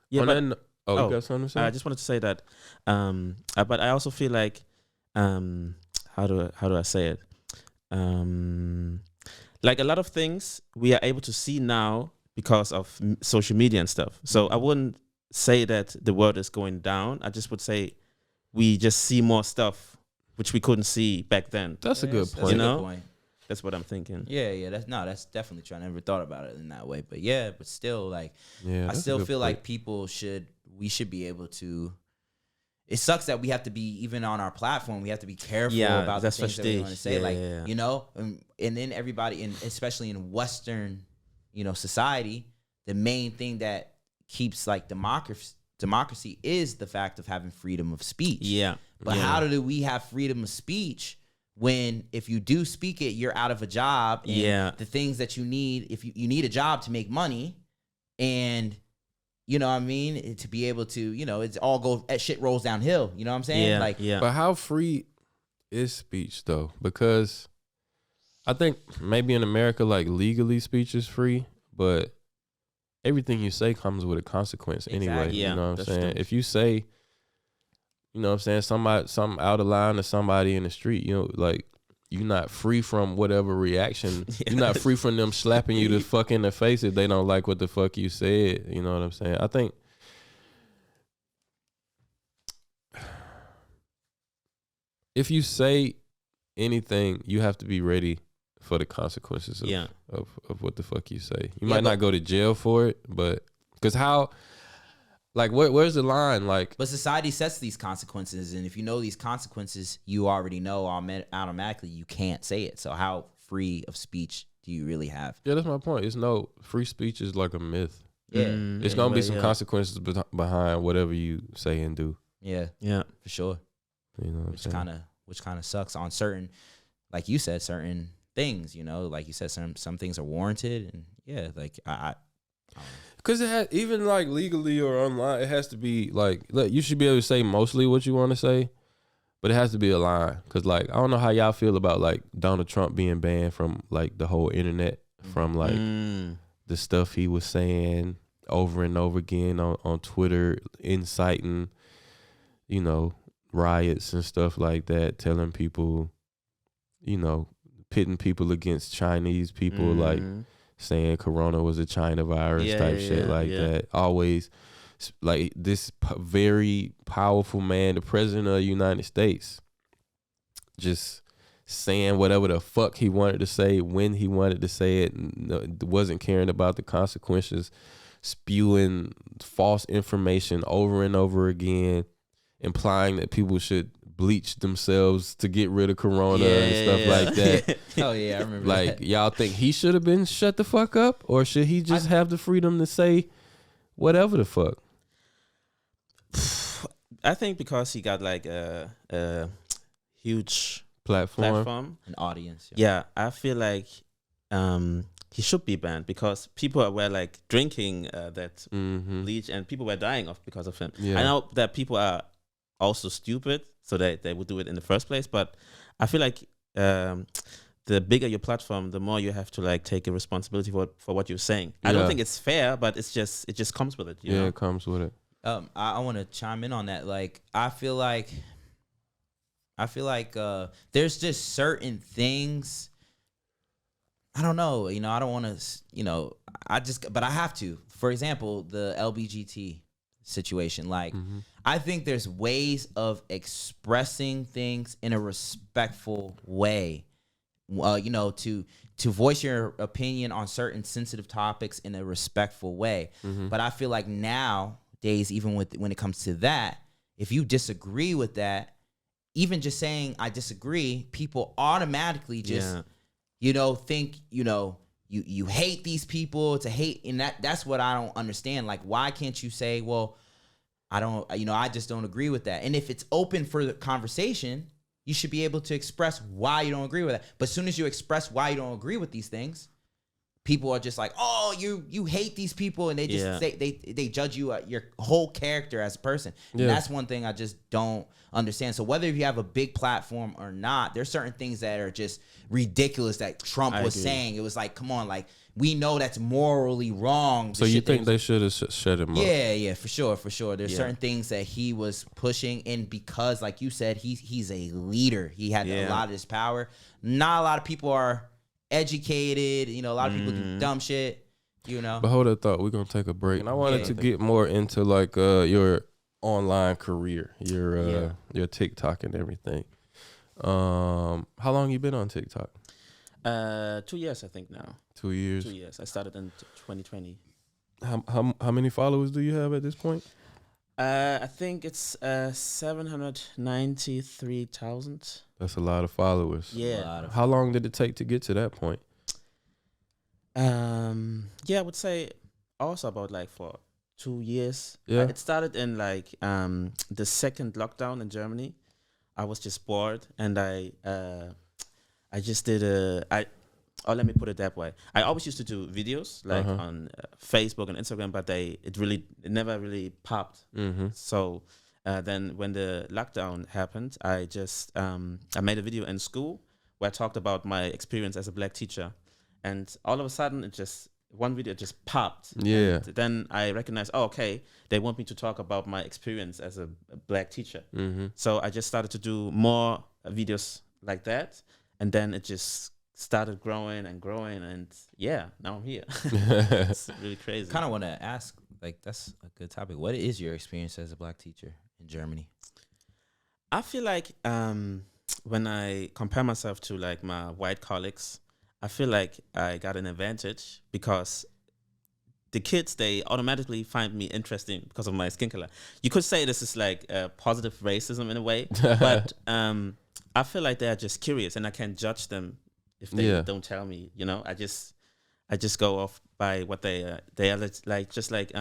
Yeah, but you got something to say? I just wanted to say that, but I also feel like, how do I say it? Like a lot of things we are able to see now because of social media and stuff. So I wouldn't say that the world is going down. I just would say we just see more stuff which we couldn't see back then. That's a good point. You know, that's what I'm thinking. Yeah. That's definitely true. I never thought about it in that way. But yeah, but still, like, I still feel like we should be able to. It sucks that we have to be, even on our platform, we have to be careful about the things that we want to say. You know, and then everybody, especially in Western, you know, society, the main thing that keeps like democracy is the fact of having freedom of speech. Yeah. But how do we have freedom of speech when if you do speak it, you're out of a job? And the things that you need, if you need a job to make money, and you know what I mean? To be able to, you know, shit rolls downhill. You know what I'm saying? But how free is speech though? Because I think maybe in America, like legally speech is free, but everything you say comes with a consequence anyway. Yeah, you know what I'm saying? True. If you say, you know what I'm saying, something out of line to somebody in the street, you know, like you're not free from whatever reaction. You're not free from them slapping you the fuck in the face if they don't like what the fuck you said. You know what I'm saying? I think if you say anything, you have to be ready for the consequences of what the fuck you say. You might not go to jail for it, but because how, like, where's the line? Like, but society sets these consequences, and if you know these consequences, you already know automatically you can't say it. So how free of speech do you really have? Yeah, that's my point. It's no free speech is like a myth. Yeah, it's gonna be some consequences behind whatever you say and do. Yeah, for sure. You know, which kind of sucks on certain, like you said, certain things. You know, like you said, some things are warranted, and like I because it has, even like legally or online, it has to be like you should be able to say mostly what you want to say, but it has to be a line. Because like I don't know how y'all feel about like Donald Trump being banned from like the whole internet, from like the stuff he was saying over and over again on Twitter, inciting, you know, riots and stuff like that, telling people, you know, pitting people against Chinese people, like saying Corona was a China virus type shit like that. Always like this very powerful man, the president of the United States, just saying whatever the fuck he wanted to say when he wanted to say it, and wasn't caring about the consequences, spewing false information over and over again, implying that people should bleach themselves to get rid of Corona and stuff like that. Oh yeah, I remember like that. Y'all think he should have been shut the fuck up, or should he just have the freedom to say whatever the fuck? I think because he got like a huge platform, an audience. Yeah, I feel like he should be banned because people were like drinking that bleach and people were dying off because of him. Yeah. I know that people are also stupid, so they would do it in the first place. But I feel like the bigger your platform, the more you have to like take a responsibility for what you're saying. I don't think it's fair, but it just comes with it. You know? It comes with it. I want to chime in on that. Like, I feel like there's just certain things. I don't know. You know, I don't want to. You know, but I have to. For example, the LBGT situation. Like, I think there's ways of expressing things in a respectful way. You know, to voice your opinion on certain sensitive topics in a respectful way. But I feel like nowadays, even when it comes to that, if you disagree with that, even just saying I disagree, people automatically just you know think you hate these people to hate, and that's what I don't understand. Like, why can't you say, well, I just don't agree with that? And if it's open for the conversation, you should be able to express why you don't agree with that. But as soon as you express why you don't agree with these things, people are just like, oh, you hate these people, and they just they judge you your whole character as a person. And that's one thing I just don't understand. So whether you have a big platform or not, there's certain things that are just ridiculous that Trump was saying. It was like, come on, like, we know that's morally wrong. So you think they should have shut him up? Yeah, for sure. There's certain things that he was pushing, and because, like you said, he's a leader. He had a lot of this power. Not a lot of people are educated. You know, a lot of people do dumb shit. You know. But hold that thought. We're gonna take a break, and I wanted to get more into like your online career, your TikTok and everything. How long you been on TikTok? 2 years, I think now. 2 years. 2 years. I started in 2020. How many followers do you have at this point? I think it's 793,000. That's a lot of followers. Yeah. How long did it take to get to that point? I would say also about like for 2 years. Yeah. It started in like the second lockdown in Germany. I was just bored, and I just did let me put it that way. I always used to do videos like on Facebook and Instagram, but it never really popped. So then when the lockdown happened, I just I made a video in school where I talked about my experience as a black teacher, and all of a sudden one video just popped. Yeah. And then I recognized, okay, they want me to talk about my experience as a black teacher. So I just started to do more videos like that, and then it just started growing, and now I'm here. It's really crazy. Kind of want to ask, like, that's a good topic. What is your experience as a black teacher in Germany? I feel like when I compare myself to like my white colleagues, I feel like I got an advantage because the kids, they automatically find me interesting because of my skin color. You could say this is like positive racism in a way, but I feel like they're just curious, and I can't judge them if they don't tell me. You know, I just go off by what they are like, just like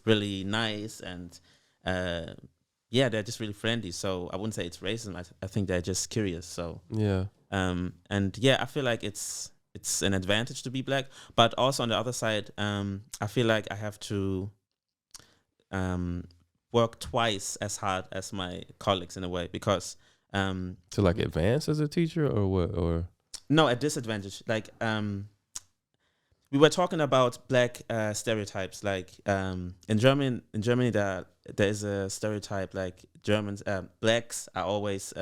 really nice, and they're just really friendly. So I wouldn't say it's racism. I think they're just curious. So I feel like it's an advantage to be black, but also on the other side, I feel like I have to work twice as hard as my colleagues in a way, because to like advance as a teacher, or what? Or no, a disadvantage. Like we were talking about black stereotypes. Like in Germany, there is a stereotype like Germans, blacks are always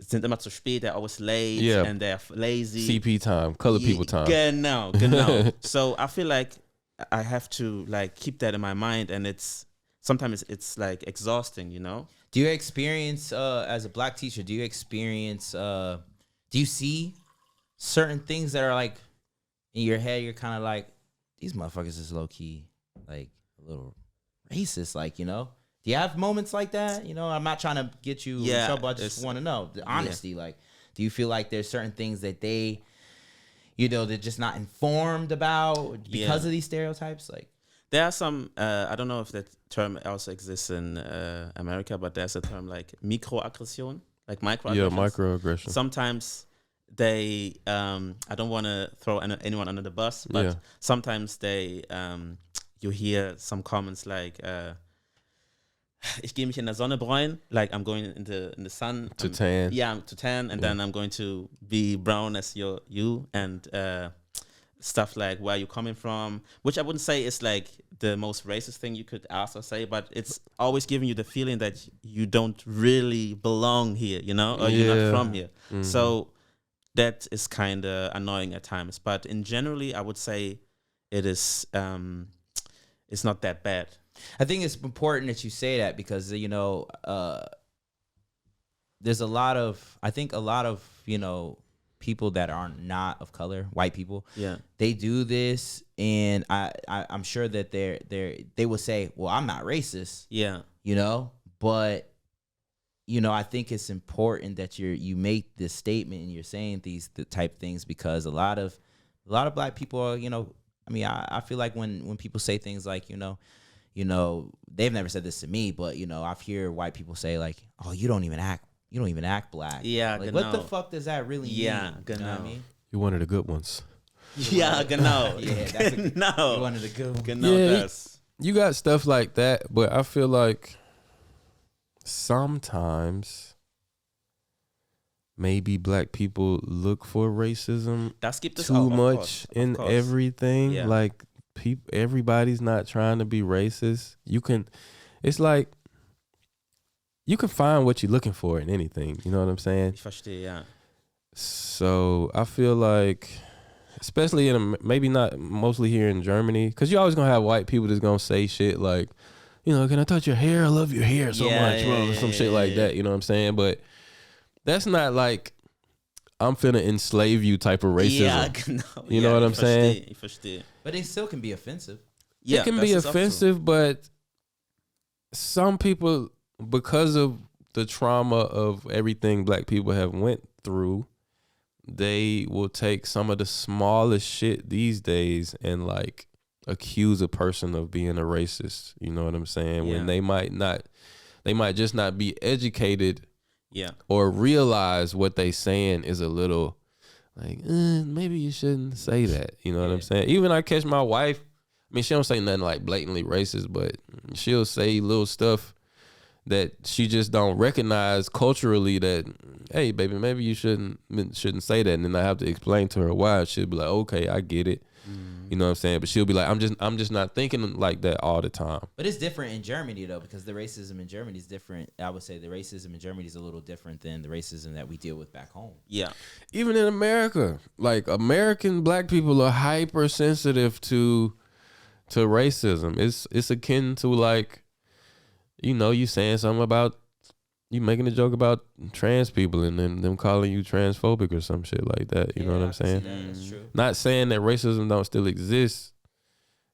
sind immer zu spät. They're always late, and they're lazy. CP time, colored people time. Genau. So I feel like I have to like keep that in my mind, and sometimes it's like exhausting, you know. Do you experience as a black teacher? Do you see certain things that are like in your head? You're kind of like, these motherfuckers is low key like a little racist, like, you know. Do you have moments like that? You know, I'm not trying to get you in trouble. I just want to know the honesty. Like, do you feel like there's certain things that they, you know, they're just not informed about because of these stereotypes? Like, there are some, I don't know if that term also exists in America, but there's a term like microaggression, like microaggression. Yeah, microaggression. Sometimes they I don't want to throw anyone under the bus, but Yeah. sometimes they you hear some comments like ich gehe mich in der Sonne bräunen, like I'm going in the sun To tan. Yeah, to tan, and then I'm going to be brown as you, and stuff like where you coming from, which I wouldn't say is like the most racist thing you could ask or say, but it's always giving you the feeling that you don't really belong here, you know, or you're not from here. So that is kind of annoying at times, but in generally, I would say it is it's not that bad. I think it's important that you say that because there's a lot of people that are not of color, white people. Yeah. They do this, and I'm sure that they will say, well, I'm not racist. Yeah. But I think it's important that you make this statement and you're saying the type of things because a lot of black people are, I feel like when people say things like, they've never said this to me, but I've heard white people say like, oh, you don't even act black. Yeah, like, genau. what the fuck does that really mean? You know what I mean? You're one of the good ones. Yeah, genau. Yeah, that's Genau. one of the good ones. Genau Yeah, das. You got stuff like that, but I feel like sometimes maybe black people look for racism Das gibt es too auch, of much course, of in course. everything. Yeah. Like everybody's not trying to be racist. It's like you can find what you're looking for in anything. You know what I'm saying? Ich verstehe, ja. So I feel like, especially maybe not mostly here in Germany, because you're always gonna have white people that's gonna say shit like, can I touch your hair? I love your hair so much, bro. Or some shit like that. You know what I'm saying? But that's not like I'm finna enslave you type of racism. Ja, genau. You know what I'm saying? Ich verstehe. But it still can be offensive. Yeah, It can das be ist auch so. offensive, but some people, because of the trauma of everything black people have went through, they will take some of the smallest shit these days and like accuse a person of being a racist. You know what I'm saying? Yeah. When they might just not be educated Yeah. or realize what they saying is a little like, maybe you shouldn't say that. You know what I'm saying? Even I catch my wife, I mean, she don't say nothing like blatantly racist, but she'll say little stuff that she just don't recognize culturally that, hey, baby, maybe you shouldn't say that. And then I have to explain to her why. She'll be like, okay, I get it. You know what I'm saying? But she'll be like, I'm just not thinking like that all the time. But it's different in Germany though, because the racism in Germany is different. I would say the racism in Germany is a little different than the racism that we deal with back home. Yeah. Even in America, like American black people are hypersensitive to racism. It's akin to like, you saying something about, you making a joke about trans people and then them calling you transphobic or some shit like that. You know what I'm saying? That's true. Not saying that racism don't still exist,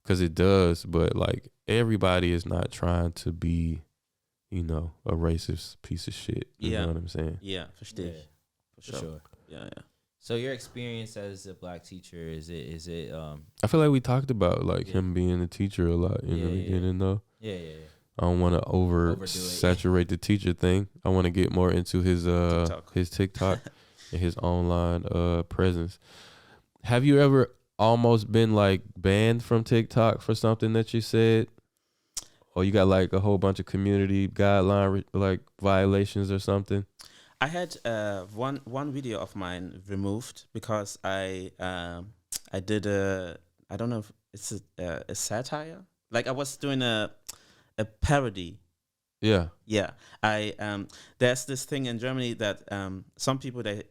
because it does, but like everybody is not trying to be, a racist piece of shit. You know what I'm saying? Yeah, verstehe ich. For sure. Yeah. So your experience as a black teacher, is it I feel like we talked about like him being a teacher a lot in the beginning though. yeah. I don't want to oversaturate the teacher thing. I want to get more into his TikTok and his online presence. Have you ever almost been like banned from TikTok for something that you said? Or you got like a whole bunch of community guideline like violations or something? I had one video of mine removed because I did I don't know if it's a satire. Like I was doing a parody. Yeah. Yeah. There's this thing in Germany that some people they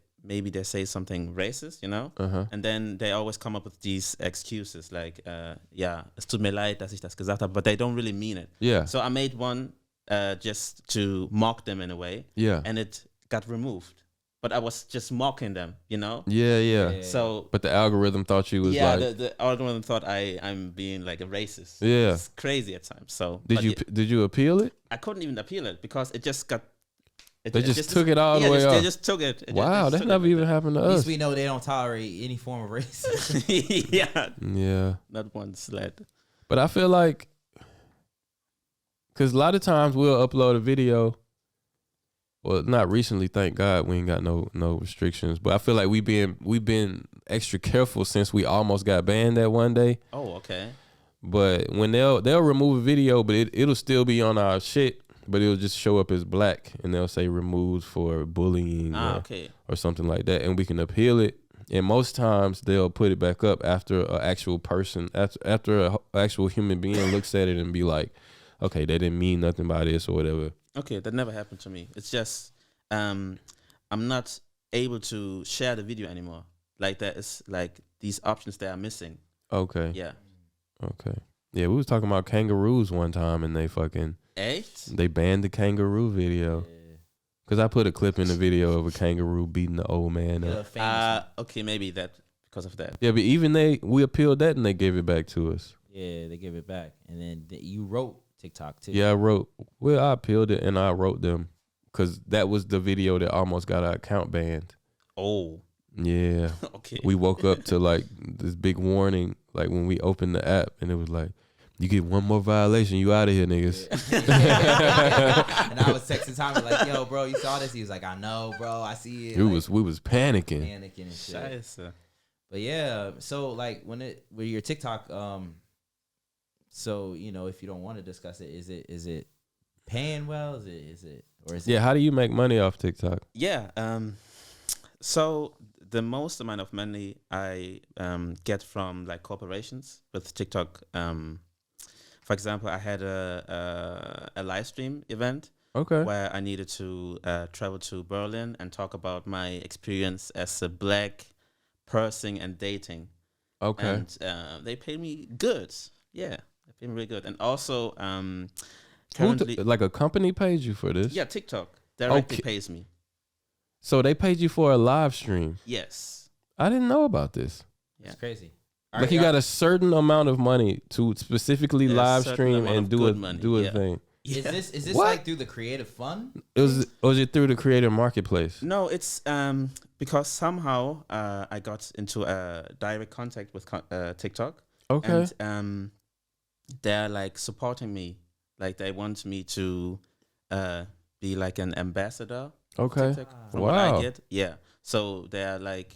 say something racist, and then they always come up with these excuses like, es tut mir leid, dass ich das gesagt habe, but they don't really mean it. Yeah. So I made one just to mock them in a way. Yeah. And it got removed. But I was just mocking them, Yeah. So But the algorithm thought you was like, the algorithm thought I'm being like a racist. Yeah. It's crazy at times. So did you appeal it? I couldn't even appeal it because it just got. They just took it all the way They off. just took it. Wow, that never even happened to At least us. we know they don't tolerate any form of racism. Yeah, Yeah. not one sled. But I feel like, because a lot of times we'll upload a video well, not recently, thank God we ain't got no restrictions. But I feel like we've been extra careful since we almost got banned that one day. Oh, okay. But when they'll remove a video, but it'll still be on our shit, but it'll just show up as black, and they'll say removed for bullying or something like that, and we can appeal it. And most times they'll put it back up after an actual person, after an actual human being looks at it and be like, okay, they didn't mean nothing by this or whatever. Okay, that never happened to me. It's just I'm not able to share the video anymore. Like that is like these options that are missing. Okay. Yeah. Okay. Yeah, we was talking about kangaroos one time, and they banned the kangaroo video. Because I put a clip in the video of a kangaroo beating the old man up. Okay, maybe that because of that. Yeah, but even we appealed that and they gave it back to us. Yeah, they gave it back. And then you wrote TikTok too. Yeah, I appealed it and I wrote them because that was the video that almost got our account banned. Oh. Yeah. Okay. We woke up to like this big warning, like when we opened the app, and it was like, you get one more violation, you out of here, niggas. And I was texting Tommy like, yo, bro, you saw this? He was like, I know, bro, I see it. We was panicking. Panicking and shit. But yeah, so like with your TikTok, so you know, if you don't want to discuss it, is it paying well? Is it Yeah, how do you make money off TikTok? Yeah. So the most amount of money I get from like corporations with TikTok. For example, I had a live stream event where I needed to travel to Berlin and talk about my experience as a black person and dating. Okay. And they pay me good. Yeah, they pay me really good. And also, currently, like a company paid you for this? Yeah, TikTok directly pays me. So they paid you for a live stream? Yes. I didn't know about this. Yeah. It's crazy. Like you got a certain amount of money to specifically live stream and do a thing. Yeah. Is this like through the Creative Fund? Was it through the Creative Marketplace? No, it's because somehow I got into a direct contact with TikTok. Okay. And they're like supporting me. Like they want me to be like an ambassador. Okay. From what I get. Yeah. So they're like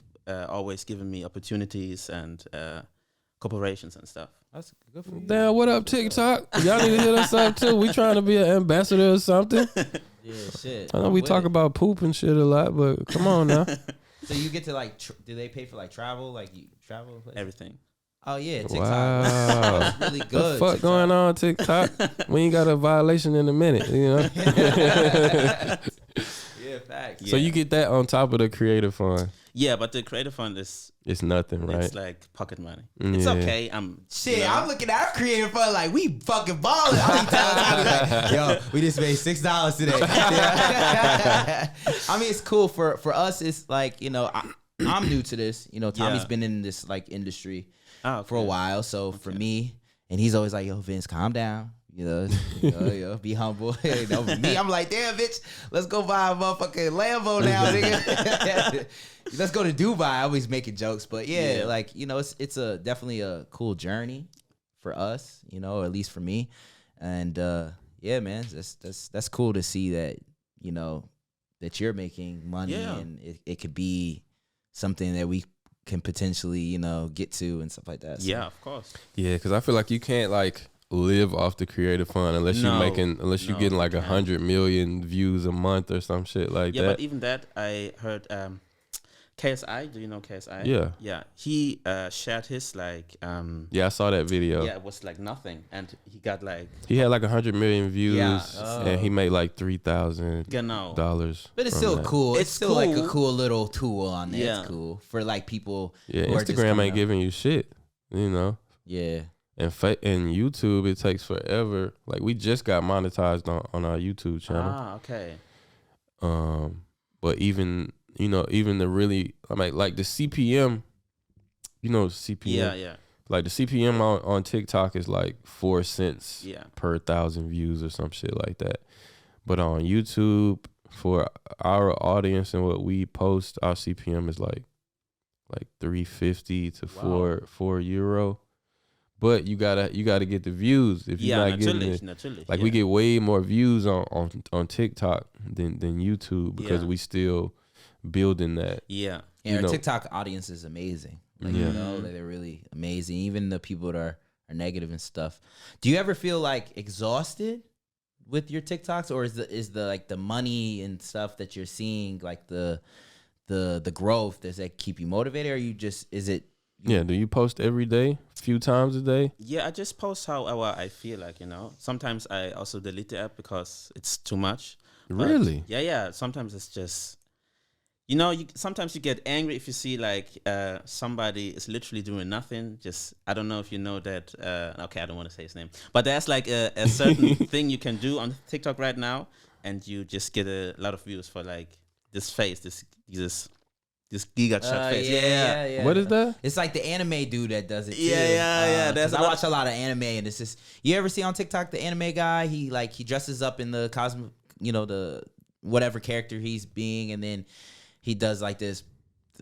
always giving me opportunities and corporations and stuff. That's good for you. Damn, what up, TikTok? Y'all need to hit us up too. We trying to be an ambassador or something. Yeah, shit. I know we talk about poop and shit a lot, but come on now. So you get to like, do they pay for like travel? Like you travel? Places? Everything. Oh yeah, TikTok. Wow. That's really good. What the fuck going on, TikTok? We ain't got a violation in a minute, you know? Yeah, facts. So you get that on top of the Creative Fund. Yeah, but the Creative Fund it's nothing, right? It's like pocket money. Yeah. It's okay. I'm looking at our Creative Fund like we fucking balling. I be telling Tommy like, yo, we just made $6 today. I mean, it's cool for us. It's like, you know, I'm new to this. You know, Tommy's been in this like industry for a while. So for me, and he's always like, yo, Vince, calm down. You know, be humble. You know, me, I'm like, damn, bitch, let's go buy a motherfucking Lambo now, nigga. Let's go to Dubai. I always making jokes, but yeah, like, you know, it's definitely a cool journey for us, you know, or at least for me. And yeah, man, that's cool to see that, you know, that you're making money and it could be something that we can potentially, you know, get to and stuff like that. So. Yeah, of course. Yeah, because I feel like you can't like live off the Creative Fund unless you're getting like 100 million views a month or some shit like that. Yeah, but even that, I heard KSI. Do you know KSI? Yeah. Yeah. He shared his like. Yeah, I saw that video. Yeah, it was like nothing, and he got like. He had like 100 million views, and he made like $3,000. But it's still cool. It's still cool. Like a cool little tool on there. Yeah. It's cool for like people. Yeah, Instagram ain't giving you shit. You know. Yeah. And YouTube, it takes forever. Like we just got monetized on our YouTube channel. Ah, okay. But even the really, I mean, like the CPM, you know, CPM. Yeah. Like the CPM on TikTok is like 4 cents per 1,000 views or some shit like that. But on YouTube, for our audience and what we post, our CPM is like 350 to €4. but you gotta get the views. If you're not getting it, naturally. like we get way more views on TikTok than YouTube because Yeah. we still building that. Yeah. And You our know. TikTok audience is amazing. Like, Yeah. you know, like, they're really amazing. Even the people that are negative and stuff. Do you ever feel like exhausted with your TikToks, or is the like the money and stuff that you're seeing, like the growth, does that keep you motivated, or you just Yeah, do you post every day, a few times a day? Yeah, I just post however I feel like, Sometimes I also delete the app because it's too much. But Really? Yeah. Sometimes it's just, sometimes you get angry if you see like somebody is literally doing nothing. Just, I don't know if you know that. Okay, I don't want to say his name, but there's like a certain thing you can do on TikTok right now, and you just get a lot of views for like this face, this giga shot face. Yeah. What is that? It's like the anime dude that does it too. Yeah. 'Cause I watch a lot of anime, and it's just, you ever see on TikTok the anime guy? He dresses up in the cosmic, the whatever character he's being, and then he does like this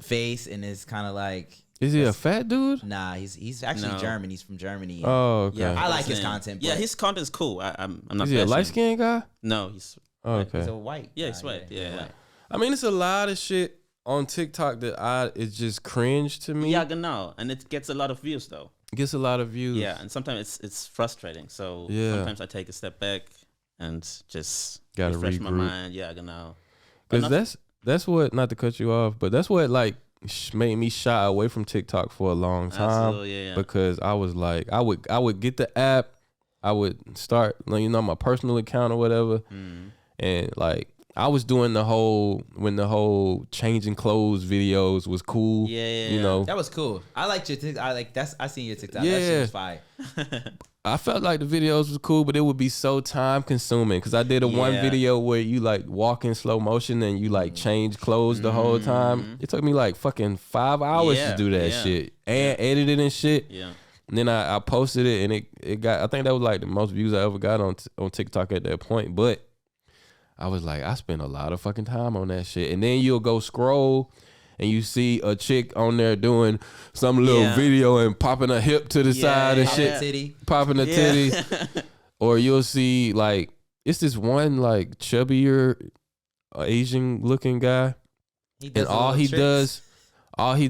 face, and it's kind of like, Is he a fat dude? nah, he's actually No. German. He's from Germany. Oh, okay. Yeah, I like his his content. Yeah, but his content is cool. I'm not. Is he a bashing light him. skinned guy? No, he's. Oh, okay. he's a white. Yeah, guy, he's white. Yeah. white. I mean, it's a lot of shit on TikTok that it's just cringe to me. Yeah, genau, and it gets a lot of views though. It gets a lot of views. Yeah, and sometimes it's frustrating. So Yeah. sometimes I take a step back and just Gotta refresh my regroup. mind. Yeah, genau. But Because that's what, not to cut you off, but that's what like made me shy away from TikTok for a long time. Absolutely, yeah. Because I was like, I would get the app, I would start, my personal account or whatever, and like I was doing when the whole changing clothes videos was cool. Yeah. That was cool. I liked your TikTok. I seen your TikTok. Yeah. That shit was fire. I felt like the videos was cool, but it would be so time consuming because I did one Yeah. video where you like walk in slow motion and you like change clothes the whole time. It took me like fucking 5 hours Yeah, to do that yeah. shit and edit it and shit. Yeah. And then I posted it and it got, I think that was like the most views I ever got on TikTok at that point. But I was like, I spent a lot of fucking time on that shit. And then you'll go scroll and you see a chick on there doing some little Yeah. video and popping a hip to the side and Pop shit. a titty. Popping a titty. Or you'll see like, it's this one like chubbier Asian looking guy. He And a all little he tricks.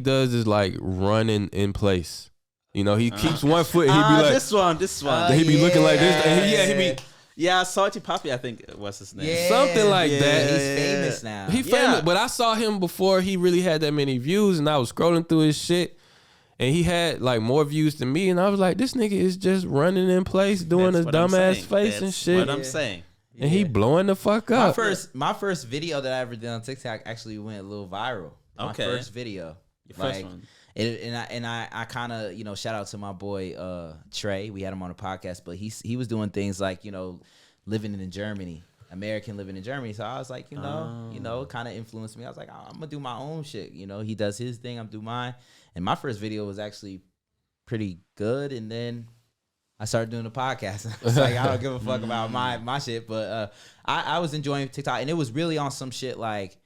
does is like running in place. He keeps one foot and he be like, this one. he be looking like this. And he be Yeah, Salty Puppy, I think was his name. Yeah. something like Yeah. that. He's famous now. He famous, but I saw him before he really had that many views, and I was scrolling through his shit, and he had like more views than me, and I was like, this nigga is just running in place, doing That's his what I'm dumbass saying. face and That's shit, What I'm saying. and he blowing the fuck my up. first video that I ever did on TikTok actually went a little viral. My Okay. first video. Your first one. I kind of shout out to my boy Trey. We had him on a podcast, but he was doing things like living in Germany, American living in Germany. So I was like, it kind of influenced me. I was like, I'm gonna do my own shit. He does his thing, I'm do mine. And my first video was actually pretty good, and then I started doing the podcast. I was like, I don't give a fuck about my shit, but I was enjoying TikTok, and it was really on some shit like,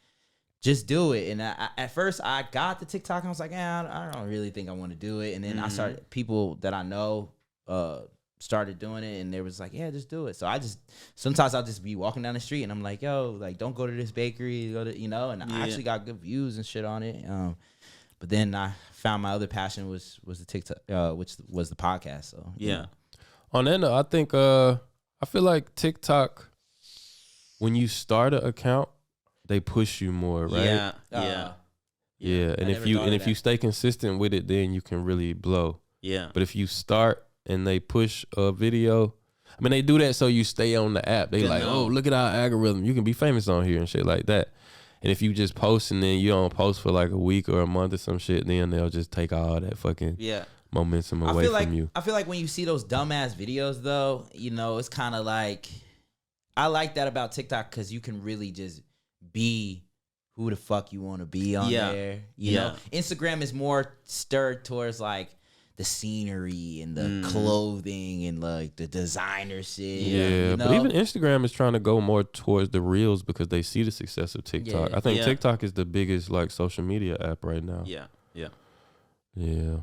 just do it. And at first I got the TikTok and I was like, I don't really think I want to do it. And then I started, people that I know started doing it, and they was like, yeah, just do it. So sometimes I'll just be walking down the street and I'm like, yo, like, don't go to this bakery, go to, and I actually got good views and shit on it. But then I found my other passion was the TikTok, which was the podcast. So Yeah. On that note, I think I feel like TikTok, when you start an account, they push you more, right? Yeah. Yeah, and if you stay consistent with it, then you can really blow. Yeah. But if you start and they push a video, I mean, they do that so you stay on the app. They like, oh, look at our algorithm. You can be famous on here and shit like that. And if you just post and then you don't post for like a week or a month or some shit, then they'll just take all that fucking momentum away from you. I feel like when you see those dumbass videos, though, it's kind of like, I like that about TikTok because you can really just be who the fuck you want to be on there. You know, Instagram is more stirred towards like the scenery and the clothing and like the designer shit. Yeah, but even Instagram is trying to go more towards the reels because they see the success of TikTok. Yeah. I think TikTok is the biggest like social media app right now. Yeah. Yeah.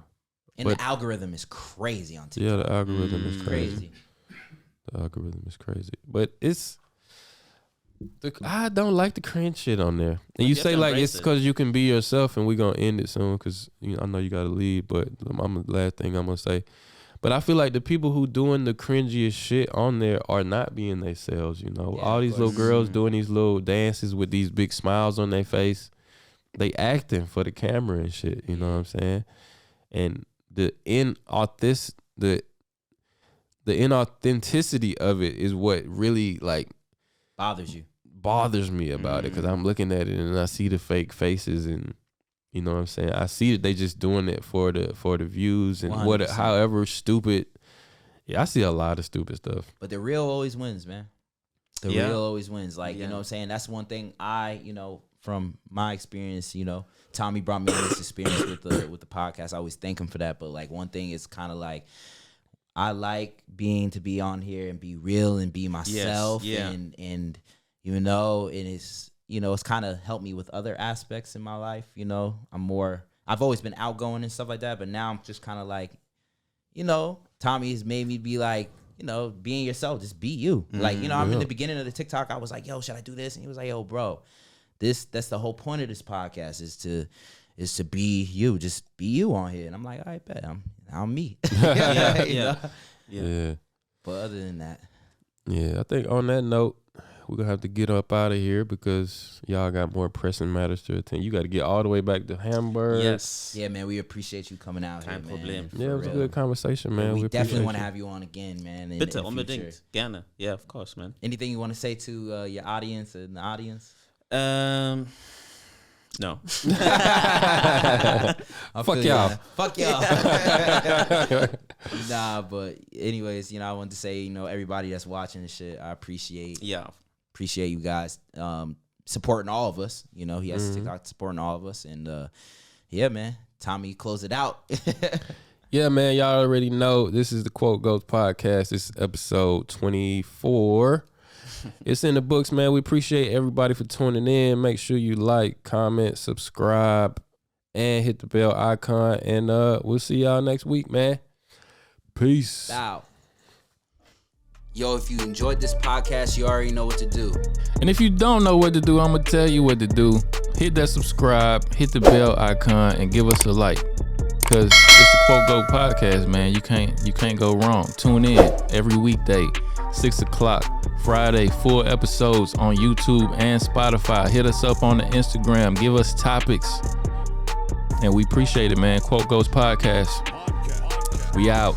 And the algorithm is crazy on TikTok. Yeah, the algorithm is crazy. Crazy. The algorithm is crazy. But I don't like the cringe shit on there. And you say like it's because you can be yourself, and we're going to end it soon because I know you got to leave, but the last thing I'm going to say. But I feel like the people who doing the cringiest shit on there are not being themselves, Yeah, all these little girls doing these little dances with these big smiles on their face. They acting for the camera and shit, you know what I'm saying? And the inauthenticity of it is what really like bothers me about it, because I'm looking at it and I see the fake faces, and you know what I'm saying, I see that they just doing it for the views and 100%. However stupid. I see a lot of stupid stuff, but the real always wins, man. The real always wins. Like, you know what I'm saying? That's one thing from my experience, Tommy brought me on this experience with the podcast. I always thank him for that. But like, one thing is kind of like, I like to be on here and be real and be myself. Yes, and and it's, it's kind of helped me with other aspects in my life. I've always been outgoing and stuff like that, but now I'm just kind of like, Tommy has made me be like, being yourself, just be you. Like, I'm in the beginning of the TikTok, I was like, yo, should I do this? And he was like, yo, bro, that's the whole point of this podcast is to be you. Just be you on here. And I'm like, all right, bet. I'm me. Yeah. But other than that. Yeah, I think on that note, we're going to have to get up out of here because y'all got more pressing matters to attend. You got to get all the way back to Hamburg. Yes. Yeah, man, we appreciate you coming out here, man. Yeah, it was a good conversation, man. We definitely want to have you on again, man. Bitte, unbedingt. Gerne. Yeah, of course, man. Anything you want to say to your audience and the audience? No. Fuck y'all. Fuck y'all. Nah, but anyways, I wanted to say, everybody that's watching this shit, I appreciate you guys supporting all of us. He has TikTok supporting all of us. And yeah, man, Tommy, close it out. Yeah, man, y'all already know this is the Quote Goats podcast. This is episode 24. It's in the books, man. We appreciate everybody for tuning in. Make sure you like, comment, subscribe, and hit the bell icon. And we'll see y'all next week, man. Peace. Wow. Yo, if you enjoyed this podcast, you already know what to do. And if you don't know what to do, I'm going to tell you what to do. Hit that subscribe, hit the bell icon, and give us a like. Because it's the Quote Goat podcast, man. You can't go wrong. Tune in every weekday, 6 o'clock, Friday, full episodes on YouTube and Spotify. Hit us up on the Instagram. Give us topics. And we appreciate it, man. Quote Goats podcast. We out.